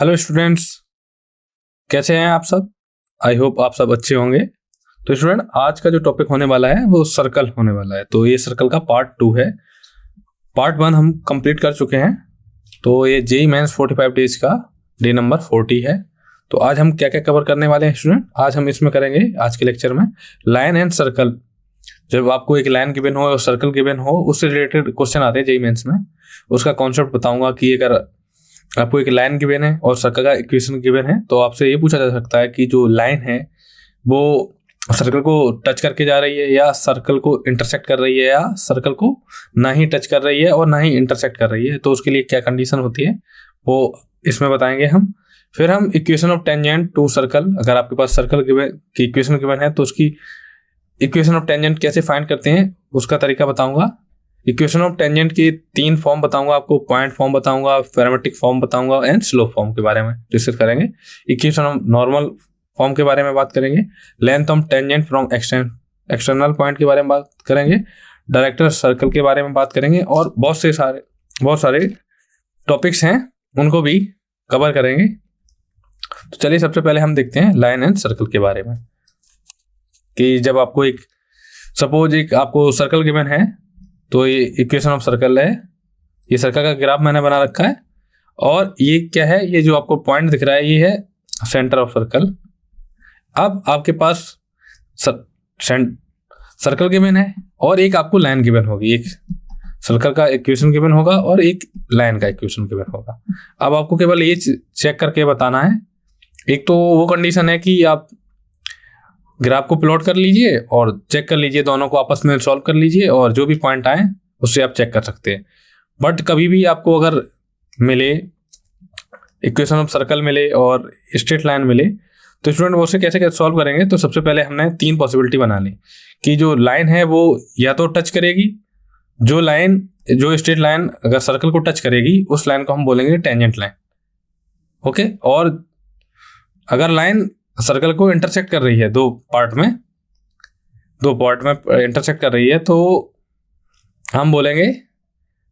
Hello students, कैसे हैं आप सब। आई होप आप सब अच्छे होंगे। तो स्टूडेंट, आज का जो टॉपिक होने वाला है वो सर्कल होने वाला है। तो ये सर्कल का पार्ट 2 है। पार्ट 1 हम कंप्लीट कर चुके हैं। तो ये जेई मेंस 45 डेज का डे नंबर 40 है। तो आज हम क्या क्या कवर करने वाले हैं स्टूडेंट, आज हम इसमें करेंगे आज के लेक्चर में लाइन एंड सर्कल। जब आपको एक लाइन गिवन हो और सर्कल गिवन हो, उससे रिलेटेड क्वेश्चन आते हैं जेई मेंस में। उसका कॉन्सेप्ट बताऊंगा कि अगर आपको एक लाइन गिवन है और सर्कल का इक्वेशन गिवन है तो आपसे ये पूछा जा सकता है कि जो लाइन है वो सर्कल को टच करके जा रही है या सर्कल को इंटरसेक्ट कर रही है या सर्कल को ना ही टच कर रही है और ना ही इंटरसेक्ट कर रही है। तो उसके लिए क्या कंडीशन होती है वो इसमें बताएंगे हम। फिर हम equation of tangent to circle, अगर आपके पास सर्कल की इक्वेशन गिवन है तो उसकी इक्वेशन ऑफ टेंजेंट कैसे फाइंड करते हैं उसका तरीका बताऊंगा। इक्वेशन ऑफ टेंजेंट के 3 फॉर्म बताऊंगा आपको, पॉइंट फॉर्म बताऊंगा, पैरामेट्रिक फॉर्म बताऊंगा एंड स्लोप फॉर्म के बारे में डिस्कस करेंगे। इक्वेशन ऑफ नॉर्मल फॉर्म के बारे में बात करेंगे। Length of tangent from external point के बारे में बात करेंगे। डायरेक्टर सर्कल के बारे में बात करेंगे और बहुत सारे टॉपिक्स हैं उनको भी कवर करेंगे। तो चलिए सबसे पहले हम देखते हैं लाइन एंड सर्कल के बारे में कि जब आपको सपोज आपको सर्कल गिवन है तो ये इक्वेशन ऑफ सर्कल है। ये सर्कल का ग्राफ मैंने बना रखा है और ये क्या है, ये जो आपको पॉइंट दिख रहा है ये है सेंटर ऑफ सर्कल। अब आपके पास सर्कल गिवन है और एक आपको लाइन गिवन होगी। एक सर्कल का इक्वेशन गिवन होगा और एक लाइन का इक्वेशन गिवन होगा। अब आपको केवल ये चेक करके बताना है। एक तो वो कंडीशन है कि आप ग्राफ को प्लॉट कर लीजिए और चेक कर लीजिए, दोनों को आपस में सॉल्व कर लीजिए और जो भी पॉइंट आए उससे आप चेक कर सकते हैं। बट कभी भी आपको अगर मिले इक्वेशन ऑफ सर्कल मिले और स्ट्रेट लाइन मिले तो स्टूडेंट वो उसे कैसे सॉल्व करेंगे। तो सबसे पहले हमने 3 पॉसिबिलिटी बना ली कि जो लाइन है वो या तो टच करेगी, जो स्ट्रेट लाइन अगर सर्कल को टच करेगी उस लाइन को हम बोलेंगे टेंजेंट लाइन। ओके, और अगर लाइन सर्कल को इंटरसेक्ट कर रही है दो पार्ट में इंटरसेक्ट कर रही है तो हम बोलेंगे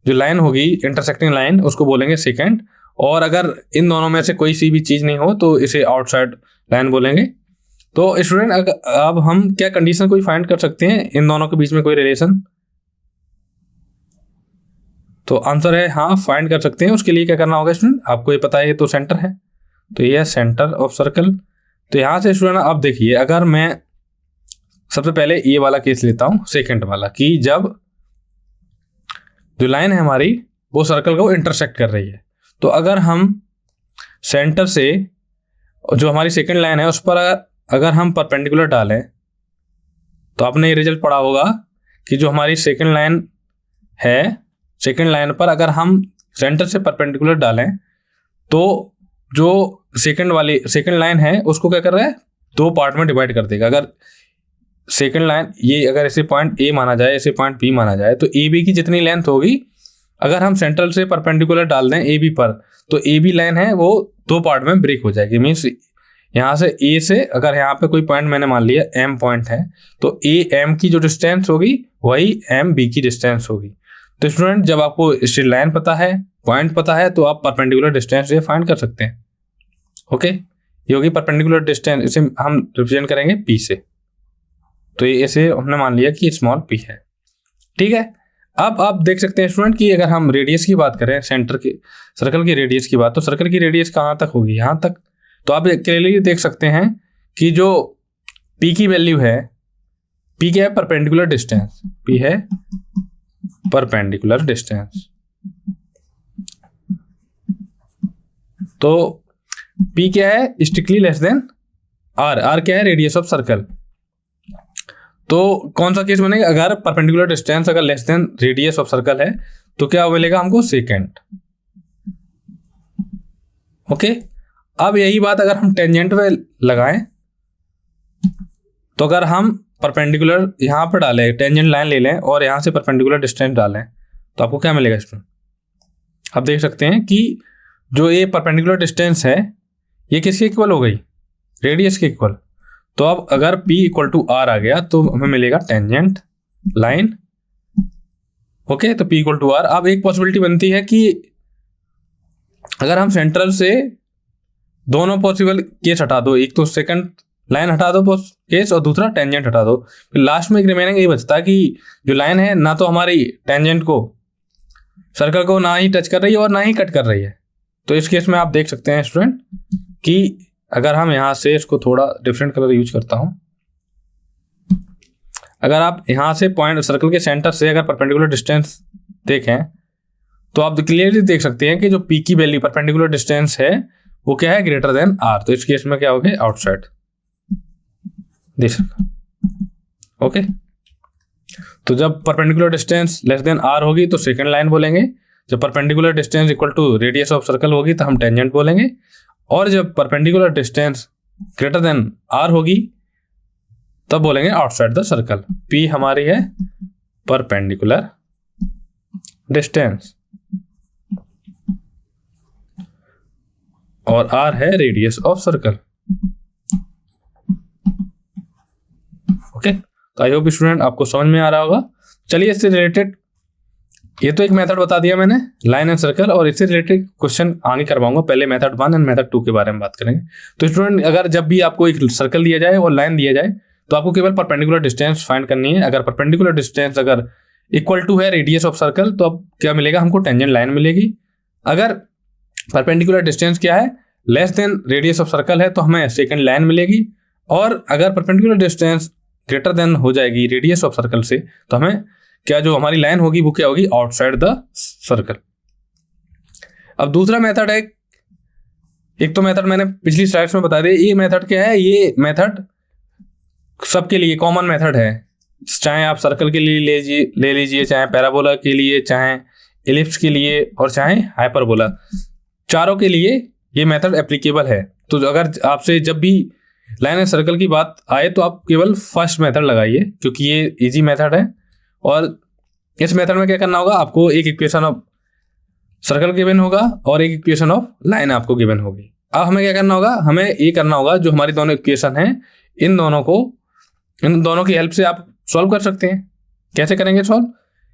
जो लाइन होगी इंटरसेक्टिंग लाइन उसको बोलेंगे सेकेंड। और अगर इन दोनों में से कोई सी भी चीज नहीं हो तो इसे आउटसाइड लाइन बोलेंगे। तो स्टूडेंट अब हम क्या कंडीशन कोई फाइंड कर सकते हैं इन दोनों के बीच में कोई रिलेशन। तो आंसर है हाँ, फाइंड कर सकते हैं। उसके लिए क्या करना होगा स्टूडेंट, आपको ये पता है ये तो सेंटर है, तो ये है सेंटर ऑफ सर्कल। तो यहां से स्टूडेंट अब देखिए, अगर मैं सबसे पहले ये वाला केस लेता हूं सेकंड वाला कि जब जो लाइन है हमारी वो सर्कल को इंटरसेक्ट कर रही है, तो अगर हम सेंटर से जो हमारी सेकंड लाइन है उस पर अगर हम परपेंडिकुलर डालें तो आपने ये रिजल्ट पढ़ा होगा कि जो हमारी सेकंड लाइन है, सेकंड लाइन पर अगर हम सेंटर से परपेंडिकुलर डालें तो जो सेकंड लाइन है उसको क्या कर रहा है, 2 पार्ट में डिवाइड कर देगा। अगर सेकंड लाइन ये अगर इसे पॉइंट ए माना जाए, इसे पॉइंट बी माना जाए, तो ए बी की जितनी लेंथ होगी अगर हम सेंट्रल से परपेंडिकुलर डाल दें ए बी पर तो ए बी लाइन है वो 2 पार्ट में ब्रेक हो जाएगी। मीन्स यहाँ से ए से अगर यहाँ पे कोई पॉइंट मैंने मान लिया एम पॉइंट है तो ए एम की जो डिस्टेंस होगी वही एम बी की डिस्टेंस होगी। तो स्टूडेंट जब आपको स्ट्रेट लाइन पता है, पॉइंट पता है, तो आप परपेंडिकुलर डिस्टेंस ये फाइंड कर सकते हैं। ओके, ये होगी परपेंडिकुलर डिस्टेंस, इसे हम रिप्रेजेंट करेंगे पी से। तो ये ऐसे हमने मान लिया कि स्मॉल पी है। ठीक है, अब आप देख सकते हैं स्टूडेंट कि अगर हम रेडियस की बात करें, सेंटर की सर्कल की रेडियस की बात, तो सर्कल की रेडियस कहाँ तक होगी, यहाँ तक। तो आप क्लियरली देख सकते हैं कि जो पी की वैल्यू है, पी क्या है, परपेंडिकुलर डिस्टेंस, पी है परपेंडिकुलर डिस्टेंस। तो P क्या है, स्ट्रिक्टली लेस देन R क्या है, रेडियस ऑफ सर्कल। तो कौन सा केस बनेगा, अगर परपेंडिकुलर डिस्टेंस अगर less than radius of circle है तो क्या मिलेगा हमको, सेकेंड। ओके, अब यही बात अगर हम टेंजेंट पे लगाएं तो अगर हम परपेंडिकुलर यहां पर डालें, टेंजेंट लाइन ले लें और यहां से परपेंडिकुलर डिस्टेंस डालें तो आपको क्या मिलेगा स्टूडेंट। आप देख सकते हैं कि जो ये परपेंडिकुलर डिस्टेंस है ये किसके इक्वल हो गई, रेडियस के इक्वल। तो अब अगर P इक्वल टू R आ गया तो हमें मिलेगा टेंजेंट लाइन। ओके, तो P इक्वल टू R। अब एक पॉसिबिलिटी बनती है कि अगर हम सेंट्रल से दोनों पॉसिबल केस हटा दो, एक तो सेकंड लाइन हटा दो केस और दूसरा टेंजेंट हटा दो, फिर लास्ट में एक रिमेनिंग यही बचता है कि जो लाइन है ना तो हमारी टेंजेंट को सर्कल को ना ही टच कर रही है और ना ही कट कर रही है। तो इस केस में आप देख सकते हैं स्टूडेंट कि अगर हम यहाँ से इसको थोड़ा डिफरेंट कलर यूज करता हूं, अगर आप यहाँ से पॉइंट सर्कल के सेंटर से अगर परपेंडिकुलर डिस्टेंस देखें तो आप क्लियरली देख सकते हैं कि जो पी की वैल्यू परपेंडिकुलर डिस्टेंस है वो क्या है, ग्रेटर देन आर। तो इस केस में क्या हो गया, आउटसाइड देख सकते। ओके, तो जब perpendicular distance less than r होगी तो सेकंड लाइन बोलेंगे, जब perpendicular distance equal to radius of circle होगी तो हम टेंजेंट बोलेंगे, और जब perpendicular distance greater than r होगी तब बोलेंगे आउटसाइड द सर्कल। पी हमारी है परपेंडिकुलर डिस्टेंस और आर है रेडियस ऑफ सर्कल। ओके, तो आई होप स्टूडेंट आपको समझ में आ रहा होगा। चलिए इससे रिलेटेड ये तो एक मेथड बता दिया मैंने लाइन एंड सर्कल, और इससे रिलेटेड क्वेश्चन आगे करवाऊंगा। पहले मेथड 1 एंड मेथड 2 के बारे में बात करेंगे। तो स्टूडेंट अगर जब भी आपको एक सर्कल दिया जाए और लाइन दिया जाए तो आपको केवल परपेंडिकुलर डिस्टेंस फाइंड करनी है। अगर परपेंडिकुलर डिस्टेंस अगर इक्वल टू है रेडियस ऑफ सर्कल तो अब क्या मिलेगा, हमको टेंजेंट लाइन मिलेगी। अगर परपेंडिकुलर डिस्टेंस क्या है, less than radius of circle है तो हमें सेकंड लाइन मिलेगी, और अगर परपेंडिकुलर डिस्टेंस ग्रेटर देन हो जाएगी रेडियस ऑफ सर्कल से तो हमें क्या जो हमारी लाइन होगी वो क्या होगी, आउटसाइड द सर्कल। अब दूसरा मेथड है, एक तो मेथड मैंने पिछली स्लाइड्स में बता दिया, ये मेथड क्या है, ये मेथड सबके लिए कॉमन मेथड है। चाहे आप सर्कल के लिए ले लीजिए, चाहे पैराबोला के लिए, चाहे एलिप्स के लिए, और चाहे हाइपरबोला, चारों के लिए ये मेथड एप्लीकेबल है। तो अगर आपसे जब भी लाइन एंड सर्कल की बात आए तो आप केवल फर्स्ट मेथड लगाइए क्योंकि ये इजी मेथड है। और इस मेथड में क्या करना होगा, आपको एक इक्वेशन ऑफ सर्कल गिवन होगा और एक इक्वेशन ऑफ लाइन आपको गिवन होगी। अब हमें क्या करना होगा, हमें ये करना होगा जो हमारी दोनों इक्वेशन हैं इन दोनों की हेल्प से आप सॉल्व कर सकते हैं। कैसे करेंगे सॉल्व,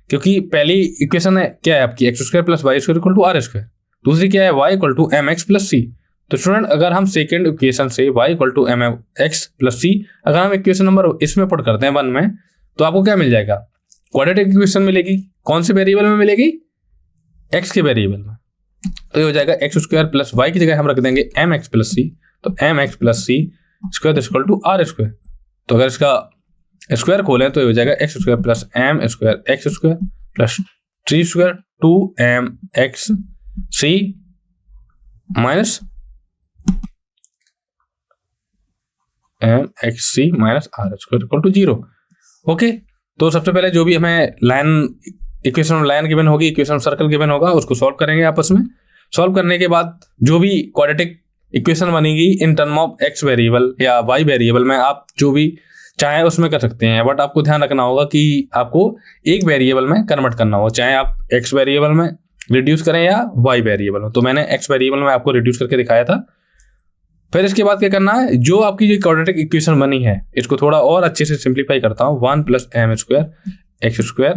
क्योंकि पहली इक्वेशन है क्या है आपकी, X square plus Y square equal to are square, दूसरी क्या है Y equal to M x plus सी। तो स्टूडेंट अगर हम सेकेंड इक्वेशन से y equal to M x plus C अगर हम इक्वेशन नंबर इसमें पुट करते हैं 1 में तो आपको क्या मिल जाएगा, क्वाड्रेटिक इक्वेशन मिलेगी। कौन से वेरिएबल में मिलेगी, x के वेरिएबल में। तो ये हो जाएगा एक्स स्क्वायर प्लस वाई की जगह हम रख देंगे एम एक्स प्लस सी, तो m x plus c square equal to are square. तो अगर इसका स्क्वायर खोलें तो ये हो जाएगा x square plus m square x square plus 3 square 2m x c minus m x c minus r square equal to 0। Okay, तो सबसे पहले जो भी हमें line equation of line given होगी, इक्वेशन ऑफ सर्कल गिवन होगा, उसको solve करेंगे आपस में। सॉल्व करने के बाद जो भी क्वाड्रेटिक इक्वेशन बनेगी in term of x variable या वाई वेरिएबल में आप जो भी चाहे उसमें कर सकते हैं, बट आपको ध्यान रखना होगा कि आपको एक वेरिएबल में कन्वर्ट करना हो, चाहे आप एक्स वेरिएबल में रिड्यूस करें या वाई वेरिएबल में। तो मैंने एक्स वेरिएबल में आपको रिड्यूस करके दिखाया था। फिर इसके बाद क्या करना है, जो आपकी जो क्वाड्रेटिक इक्वेशन बनी है इसको थोड़ा और अच्छे से सिंप्लीफाई करता हूँ। 1 plus m square x square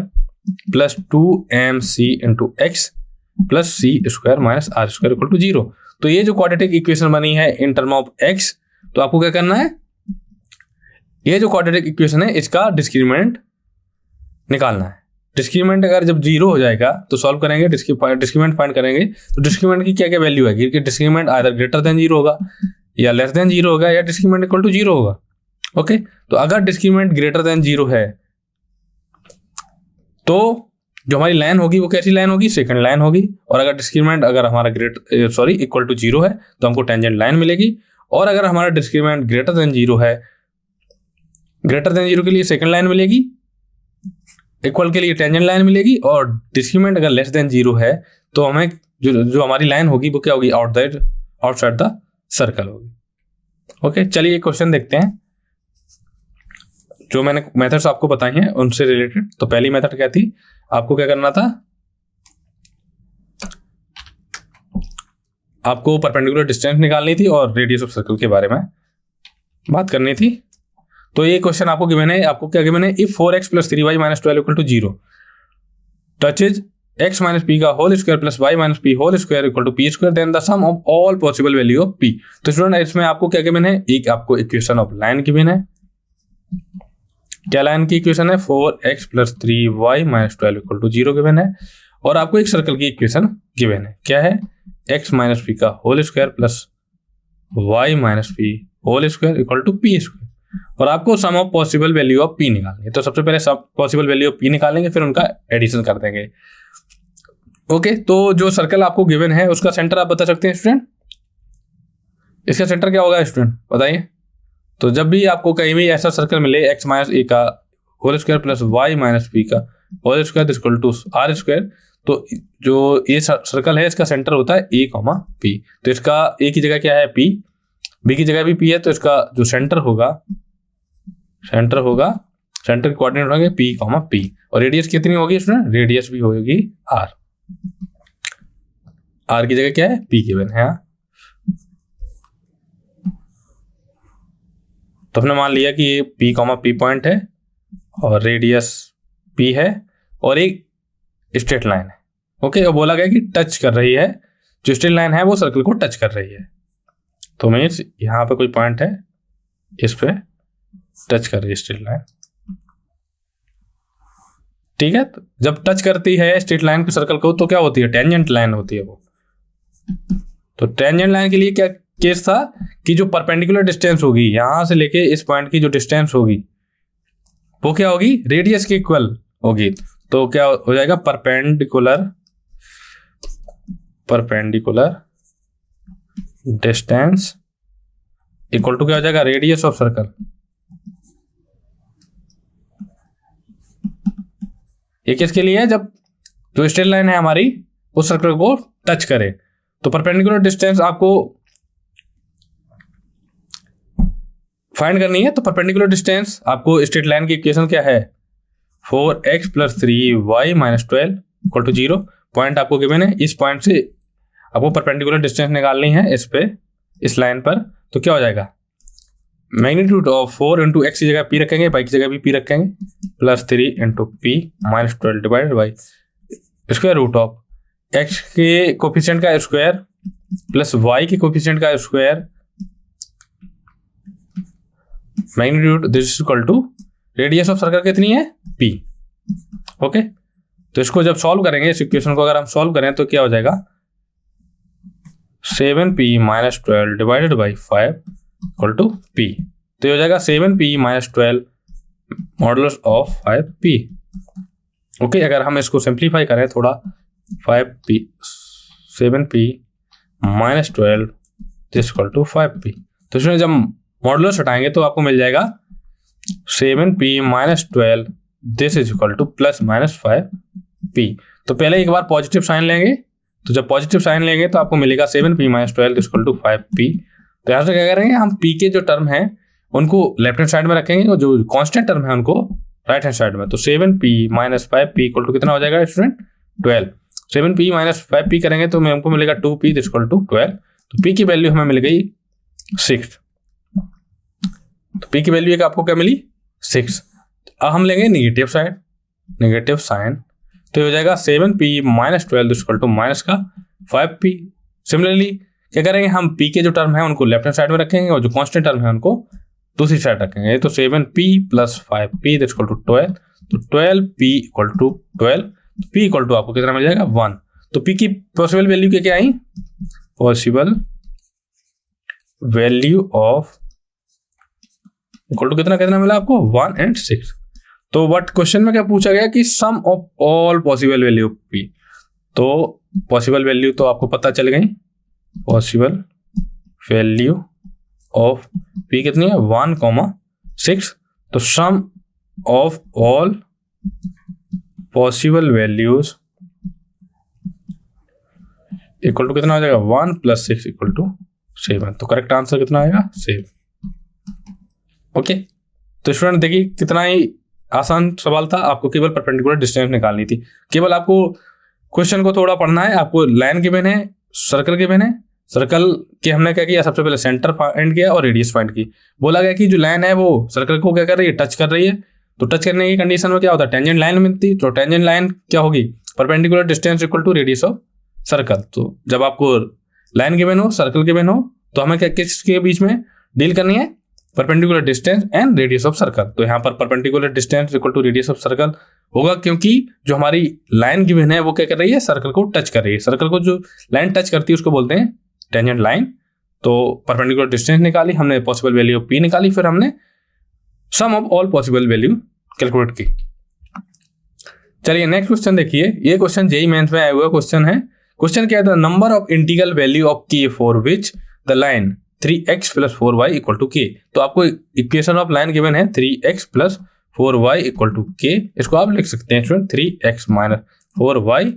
plus 2m c into x plus c square minus r square equal to 0। तो ये जो क्वाड्रेटिक इक्वेशन बनी है इन टर्म ऑफ एक्स, तो आपको क्या करना है, ये जो क्वाड्रेटिक इक्वेशन है इसका डिस्क्रिमिनेंट निकालना है। डिस्क्रिमिनेंट अगर जब 0 हो जाएगा तो सॉल्व करेंगे, डिस्क्रिमिनेंट फाइंड करेंगे। तो डिस्क्रिमिनेंट की क्या क्या वैल्यू है कि डिस्क्रिमिनेंट आइदर ग्रेटर देन 0 होगा या लेस देन 0 होगा या डिस्क्रिमिनेंट इक्वल टू 0 होगा। ओके, तो अगर डिस्क्रिमिनेंट ग्रेटर देन 0 है तो जो हमारी लाइन होगी वो कैसी लाइन होगी, सेकंड लाइन होगी। और अगर डिस्क्रिमिनेंट अगर हमारा इक्वल टू 0 है तो हमको टेंजेंट लाइन मिलेगी। और अगर हमारा डिस्क्रिमिनेंट ग्रेटर देन 0 है, ग्रेटर देन 0 के लिए सेकंड लाइन मिलेगी, इक्वल के लिए टेंजेंट लाइन मिलेगी। और डिस्क्रिमिनेंट अगर लेस देन 0 है तो हमें जो हमारी लाइन होगी वो क्या होगी, आउटसाइड द सर्कल होगी। ओके, चलिए एक क्वेश्चन देखते हैं जो मैंने मेथड्स आपको बताई हैं उनसे रिलेटेड। तो पहली मेथड क्या थी, आपको क्या करना था, आपको परपेंडिकुलर डिस्टेंस निकालनी थी और रेडियस ऑफ सर्कल के बारे में बात करनी थी। तो ये क्वेश्चन आपको गिवन है, आपको क्या गिवन है, if 4x + 3y - 12 = 0 touches x minus P का whole square plus y minus P whole square equal to P square, then the sum of all possible value of p। तो student इसमें आपको क्या given है, एक आपको equation of line given है। क्या लाइन की इक्वेशन है, 4x plus 3y minus 12 equal to 0 given है। और आपको एक सर्कल की इक्वेशन गिवन है, क्या है, x माइनस पी का whole square plus y minus P whole square equal to P square. और आपको sum of possible value of p निकालनी है। तो सबसे पहले सब पॉसिबल वैल्यू ऑफ p निकालेंगे, फिर उनका एडिशन कर देंगे। ओके, तो जो सर्कल आपको गिवन है उसका सेंटर आप बता सकते हैं स्टूडेंट, इसका सेंटर क्या होगा स्टूडेंट बताइए। तो जब भी आपको कहीं भी ऐसा सर्कल मिले x माइनस ए का whole square plus y minus P का whole square equal to are square, तो जो ये सर्कल है इसका सेंटर होता है a, p। तो इसका a की जगह क्या है p, b की जगह भी p है, तो इसका जो सेंटर होगा सेंटर के कोऑर्डिनेट होंगे p, और रेडियस कितनी होगी स्टूडेंट, रेडियस भी होगी r की जगह क्या है p गिवन है। तो हमने मान लिया कि ये p पॉइंट है और रेडियस p है और एक स्ट्रेट लाइन है। ओके, और बोला गया कि टच कर रही है, जो स्ट्रेट लाइन है वो सर्कल को टच कर रही है। तो मीन्स यहाँ पे कोई पॉइंट है, इस पे टच कर रही है स्ट्रेट लाइन, ठीक है। तो जब टच करती है स्ट्रेट लाइन के सर्कल को तो क्या होती है, टेंजेंट लाइन होती है वो। तो टेंजेंट लाइन के लिए क्या केस था कि जो परपेंडिकुलर डिस्टेंस होगी यहां से लेके इस पॉइंट की जो डिस्टेंस होगी वो क्या होगी, रेडियस के इक्वल होगी। तो क्या हो जाएगा, परपेंडिकुलर डिस्टेंस इक्वल टू क्या हो जाएगा, रेडियस ऑफ सर्कल। ये किसके लिए है, जब जो स्ट्रेट लाइन है हमारी उस सर्कल को टच करे। तो परपेंडिकुलर डिस्टेंस आपको फाइंड करनी है। तो परपेंडिकुलर डिस्टेंस आपको स्ट्रेट लाइन की इक्वेशन क्या है, 4x plus 3y minus 12 equal to 0। Point आपको गिवन है, इस पॉइंट से आपको परपेंडिकुलर डिस्टेंस निकालनी है इस पे, इस लाइन पर। तो क्या हो जाएगा, मैग्नीट्यूड ऑफ 4 इंटू एक्स की जगह p रखेंगे, y की जगह भी p रखेंगे, plus 3 into p minus 12 divided by square root of x के कोफिशिएंट का स्क्वायर प्लस y के कोफिशिएंट का square magnitude this is equal to radius of circle कितनी है p। ओके, तो इसको जब सॉल्व करेंगे, इस इक्वेशन को अगर हम सॉल्व करें तो क्या हो जाएगा, 7p minus 12 divided by 5 equal to p। तो ये हो जाएगा 7p minus 12 modulus of 5p। Okay, अगर हम इसको सिंप्लीफाई करें थोड़ा, 7p minus 12 this equal to 5p। तो इसमें जब मॉडुलस हटाएंगे तो आपको मिल जाएगा 7p minus 12 this is equal to plus minus 5p। तो पहले एक बार पॉजिटिव साइन लेंगे, तो जब पॉजिटिव साइन लेंगे तो आपको मिलेगा 7p minus 12 this equal to 5p। तो यहाँ से क्या करेंगे, हम p के जो टर्म है उनको लेफ्ट हैंड साइड में रखेंगे और जो कांस्टेंट टर्म है उनको राइट हैंड साइड में। तो 7p minus 5p equal to कितना हो जाएगा स्टूडेंट, 12। 7p माइनस 5p करेंगे तो हमको मिलेगा 2p दिस इक्वल टू 12। तो p की वैल्यू हमें मिल गई 6। तो p की वैल्यू एक आपको क्या मिली, 6। अब हम लेंगे निगेटिव साइड, निगेटिव साइन, तो हो जाएगा 7p minus 12 this equal to minus का 5p। सिमिलरली क्या करेंगे, हम p के जो टर्म है उनको लेफ्ट हैंड साइड में रखेंगे और जो कांस्टेंट टर्म है उनको दूसरी साइड रखेंगे। तो 7p plus 5p this equal to 12। तो 12p इक्वल टू 12, तो p इक्वल टू आपको कितना मिल जाएगा 1। तो p की पॉसिबल वैल्यू क्या क्या आई, possible value of equal to कितना कितना मिला आपको 1 and 6। तो बट क्वेश्चन में क्या पूछा गया कि sum of all possible value p। तो पॉसिबल वैल्यू तो आपको पता चल गई, पॉसिबल वैल्यू ऑफ p कितनी है 1, 6। तो sum of all possible values equal to कितना हो जाएगा 1 प्लस 6 इक्वल टू 7। तो करेक्ट आंसर कितना आएगा 7। ओके, तो स्टूडेंट देखिए कितना ही आसान सवाल था, आपको केवल परपेंडिकुलर डिस्टेंस निकालनी थी। केवल आपको क्वेश्चन को थोड़ा पढ़ना है। आपको लाइन गिवन है, सर्कल गिवन है, सर्कल के हमने क्या किया, सबसे पहले सेंटर फाइंड किया और रेडियस फाइंड की। बोला गया कि जो लाइन है वो सर्कल को क्या कर रही है, टच कर रही है। तो टच करने की कंडीशन में क्या होता है, टेंजेंट लाइन मिलती। तो टेंजेंट लाइन क्या होगी, perpendicular distance equal to radius of circle. तो जब आपको लाइन गिवन हो, सर्कल गिवन हो, तो हमें क्या किसके बीच में डील करनी है? Perpendicular distance and radius of circle. तो यहाँ पर perpendicular distance equal to radius of circle होगा, क्योंकि जो हमारी लाइन गिवन है वो क्या कर रही है? सर्कल को टच कर रही है। सर्कल को जो लाइन टच करती है उसको बोलते हैं टेंजेंट लाइन। तो परपेंडिकुलर डिस्टेंस निकाली हमने, पॉसिबल वैल्यू ऑफ पी निकाली, फिर हमने sum of all possible value calculate की। चलिए नेक्स्ट क्वेश्चन देखिए। ये क्वेश्चन जेईई मेंस में आया हुआ क्वेश्चन है। क्वेश्चन क्या है? Number of integral value of K for which the line 3x + 4y = k। तो आपको इक्वेशन ऑफ लाइन गिवन है 3x + 4y = k। इसको आप लिख सकते हैं student 3x - 4y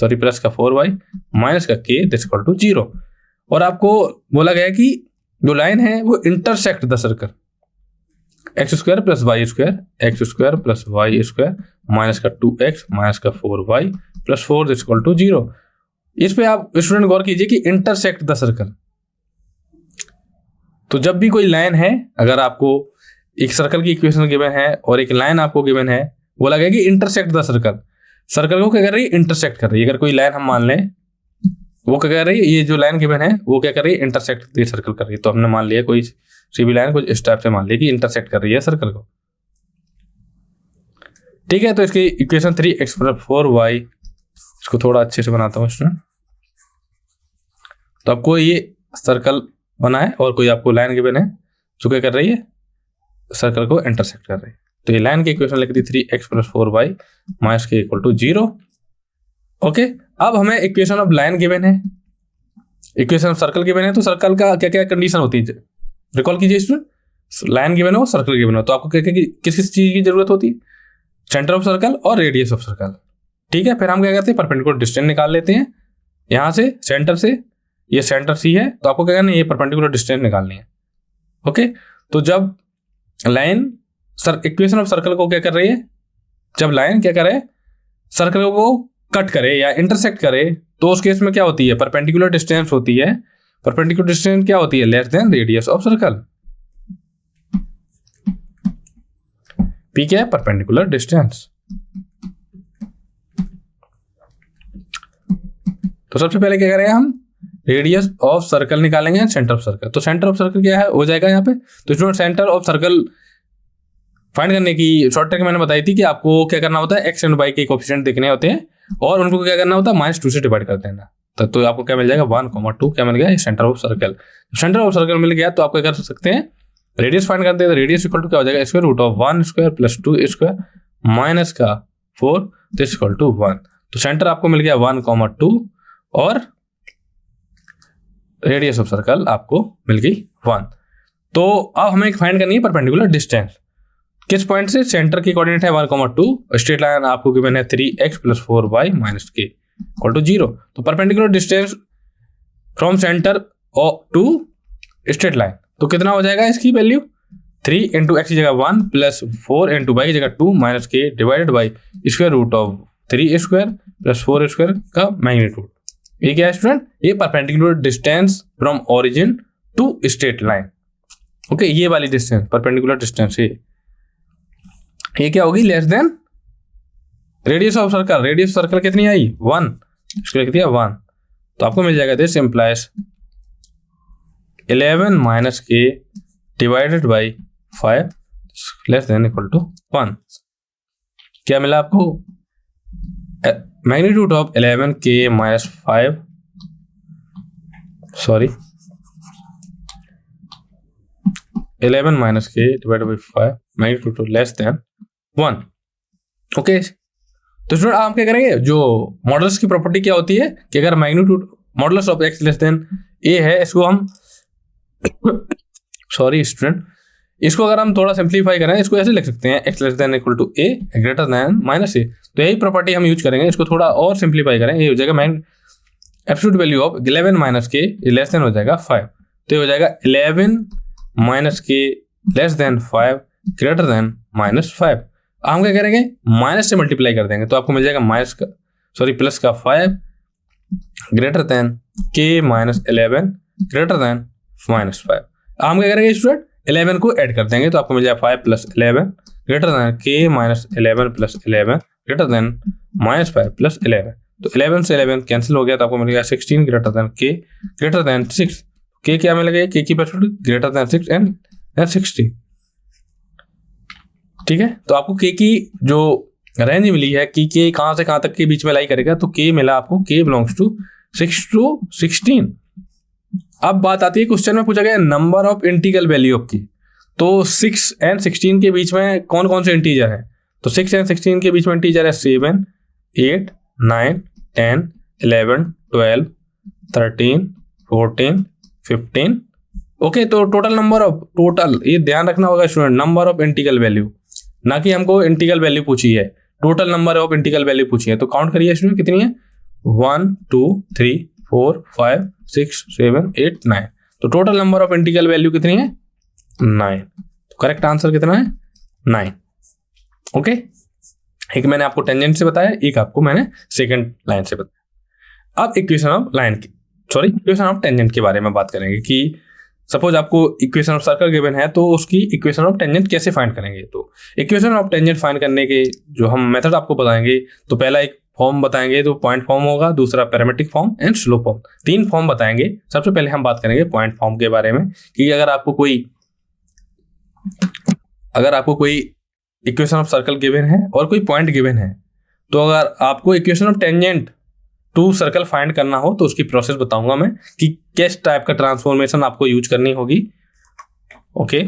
sorry plus का 4y माइनस का k दिस इक्वल टू 0। और आपको बोला गया कि जो लाइन है वो intersect the circle x² + y² x² + y² minus का 2x माइनस का 4y + 4 दिस इक्वल टू 0। इस पे आप स्टूडेंट गौर कीजिए कि इंटरसेक्ट द सर्कल। तो जब भी कोई लाइन है, अगर आपको एक सर्कल की इक्वेशन गिवन है और एक लाइन आपको गिवन है, बोला गया कि इंटरसेक्ट द सर्कल। सर्कल को क्या कर रही है? इंटरसेक्ट कर रही है। अगर कोई लाइन हम मान लें, वो क्या कर रही है? ये जो लाइन गिवन है वो क्या कर रही है? इंटरसेक्ट द सर्कल कर रही है। तो हमने मान लिया कोई सी भी लाइन कुछ इस टाइप से मान लिया कि इंटरसेक्ट कर रही है सर्कल को। ठीक है, तो इसकी इक्वेशन 3x + 4y, इसको थोड़ा अच्छे से बनाता हूँ स्टूडेंट। तो आपको ये सर्कल बना है और कोई आपको लाइन गिवन है जो क्या कर रही है? सर्कल को इंटरसेक्ट कर रही है। तो ये लाइन की इक्वेशन लिख दी 3x + 4y - k = 0। ओके, अब हमें इक्वेशन ऑफ लाइन गिवन है, इक्वेशन ऑफ सर्कल गिवन है। तो सर्कल का क्या क्या कंडीशन होती है? रिकॉल कीजिए स्टूडेंट। लाइन गिवन हो, सर्कल गिवन हो, तो आपको क्या किस किस चीज की जरूरत होती है? सेंटर ऑफ सर्कल और रेडियस ऑफ सर्कल। ठीक है, फिर हम क्या करते हैं? परपेंडिकुलर डिस्टेंस निकाल लेते हैं। यहां से सेंटर से, ये सेंटर सी है, तो आपको क्या करना है? ये परपेंडिकुलर डिस्टेंस निकालनी है। ओके, तो जब लाइन इक्वेशन ऑफ सर्कल को क्या कर रही है? जब लाइन क्या करे? सर्कल को कट करे या इंटरसेक्ट करे, तो उस केस में क्या होती है? परपेंडिकुलर डिस्टेंस होती है। परपेंडिकुलर डिस्टेंस क्या होती है? Less than radius of circle. P क्या है? Perpendicular distance. तो सबसे पहले क्या करेंगे हम? रेडियस ऑफ सर्कल निकालेंगे, सेंटर ऑफ सर्कल। तो सेंटर ऑफ सर्कल क्या है? हो जाएगा यहाँ पे। तो student centre of circle find करने की शॉर्ट ट्रिक मैंने बताई थी कि आपको क्या करना होता है? एक्स एंड वाई के कोएफिशिएंट देखने होते हैं और उनको क्या करना होता है? -2 से डिवाइड कर देना। तो आपको क्या मिल जाएगा? 1, 2 क्या मिल गया? Centre of circle. Centre of circle मिल गया तो आप क्या कर सकते हैं? रेडियस फाइंड करते हैं। तो रेडियस इक्वल टू क्या हो जाएगा? √1² + 2² माइनस का 4 दिस इक्वल टू 1। तो सेंटर आपको मिल गया 1, 2 और रेडियस ऑफ सर्कल आपको मिल गई 1। तो अब हमें फाइंड करनी है परपेंडिकुलर डिस्टेंस। किस पॉइंट से? सेंटर की कोऑर्डिनेट है 1, 2, स्ट्रेट लाइन आपको गिवन है 3x + 4y - k = 0। तो perpendicular distance from centre to straight line, तो कितना हो जाएगा इसकी वैल्यू? 3 × x की जगह 1 + 4 × y की जगह 2 - k डिवाइडेड बाई √3² + 4² का मैग्नीट्यूड। ये क्या है स्टूडेंट? ये perpendicular distance from origin to straight line. Okay, ये वाली डिस्टेंस परपेंडिकुलर डिस्टेंस है। ये क्या होगी? Less than radius of circle. Radius of circle कितनी आई? 1। इसको लिख दिया 1। तो आपको मिल जाएगा this implies 11 - k divided by 5 less than equal to 1। क्या मिला आपको? Magnitude of 11k - 5 sorry 11 - k divided by 5 magnitude less than 1। Okay, तो स्टूडेंट आप क्या करेंगे? जो मॉडुलस की प्रॉपर्टी क्या होती है कि अगर magnitude modulus of x less then a है, इसको हम सॉरी स्टूडेंट, इसको अगर हम थोड़ा सिंप्लीफाई करें, इसको ऐसे लिख सकते हैं x less than equal to a greater than -a। तो यही प्रॉपर्टी हम यूज करेंगे। इसको थोड़ा और सिंप्लीफाई करें, ये हो जाएगा absolute value of 11 - k less than हो जाएगा 5। तो ये हो जाएगा 11 - k less than 5 greater than -5। हम क्या करेंगे? माइनस से मल्टीप्लाई कर देंगे, तो आपको मिल जाएगा प्लस का 5 greater than k - 11 greater than -5। हम क्या करेंगे स्टूडेंट? 11 को ऐड कर देंगे, तो आपको मिल जाएगा 5 + 11 greater than k - 11 + 11 greater than -5 plus 11। तो 11 से 11 कैंसिल हो गया तो आपको मिलेगा 16 greater than k greater than 6। k क्या मिलेगा, k की वैल्यू ग्रेटर देन 6 एंड 60। ठीक है, तो आपको k की जो रेंज मिली है कि k कहां से कहां तक के बीच में लाई करेगा, तो k मिला आपको k बिलोंग्स टू 6 to 16। अब बात आती है, क्वेश्चन में पूछा गया number of integral value of की, तो 6 एंड 16 के बीच में कौन कौन से इंटीजर है, तो 6 एंड 16 के बीच में इंटीजर है 7, 8, 9, 10, 11, 12, 13, 14, 15। ओके, तो टोटल नंबर ऑफ, टोटल ये ध्यान रखना होगा student, number of integral value, ना कि हमको इंटीग्रल वैल्यू पूछी है, total number of integral value पूछी है। तो काउंट करिए स्टूडेंट कितनी है, 1 2 3 4 5 6 7 8 9। तो total number of integral value कितनी है, 9। तो करेक्ट आंसर कितना है, 9। ओके, एक मैंने आपको टेंजेंट से बताया, एक आपको मैंने सेकंड लाइन से बताया। अब इक्वेशन ऑफ लाइन की, सॉरी इक्वेशन ऑफ टेंजेंट के बारे में बात करेंगे कि सपोज आपको इक्वेशन ऑफ सर्कल गिवन है तो उसकी इक्वेशन ऑफ टेंजेंट कैसे फाइंड करेंगे। तो इक्वेशन ऑफ टेंजेंट फाइंड करने के जो हम मेथड आपको बताएंगे, तो पहला एक फॉर्म बताएंगे, तो पॉइंट फॉर्म होगा, दूसरा parametric form and slope form, 3 form बताएंगे। सबसे पहले हम बात करेंगे पॉइंट फॉर्म के बारे में कि अगर आपको कोई इक्वेशन ऑफ सर्कल गिवन है और कोई पॉइंट गिवन है, तो अगर आपको equation of tangent to circle find करना हो तो उसकी प्रोसेस बताऊंगा मैं कि किस टाइप का ट्रांसफॉर्मेशन आपको यूज करनी होगी। ओके,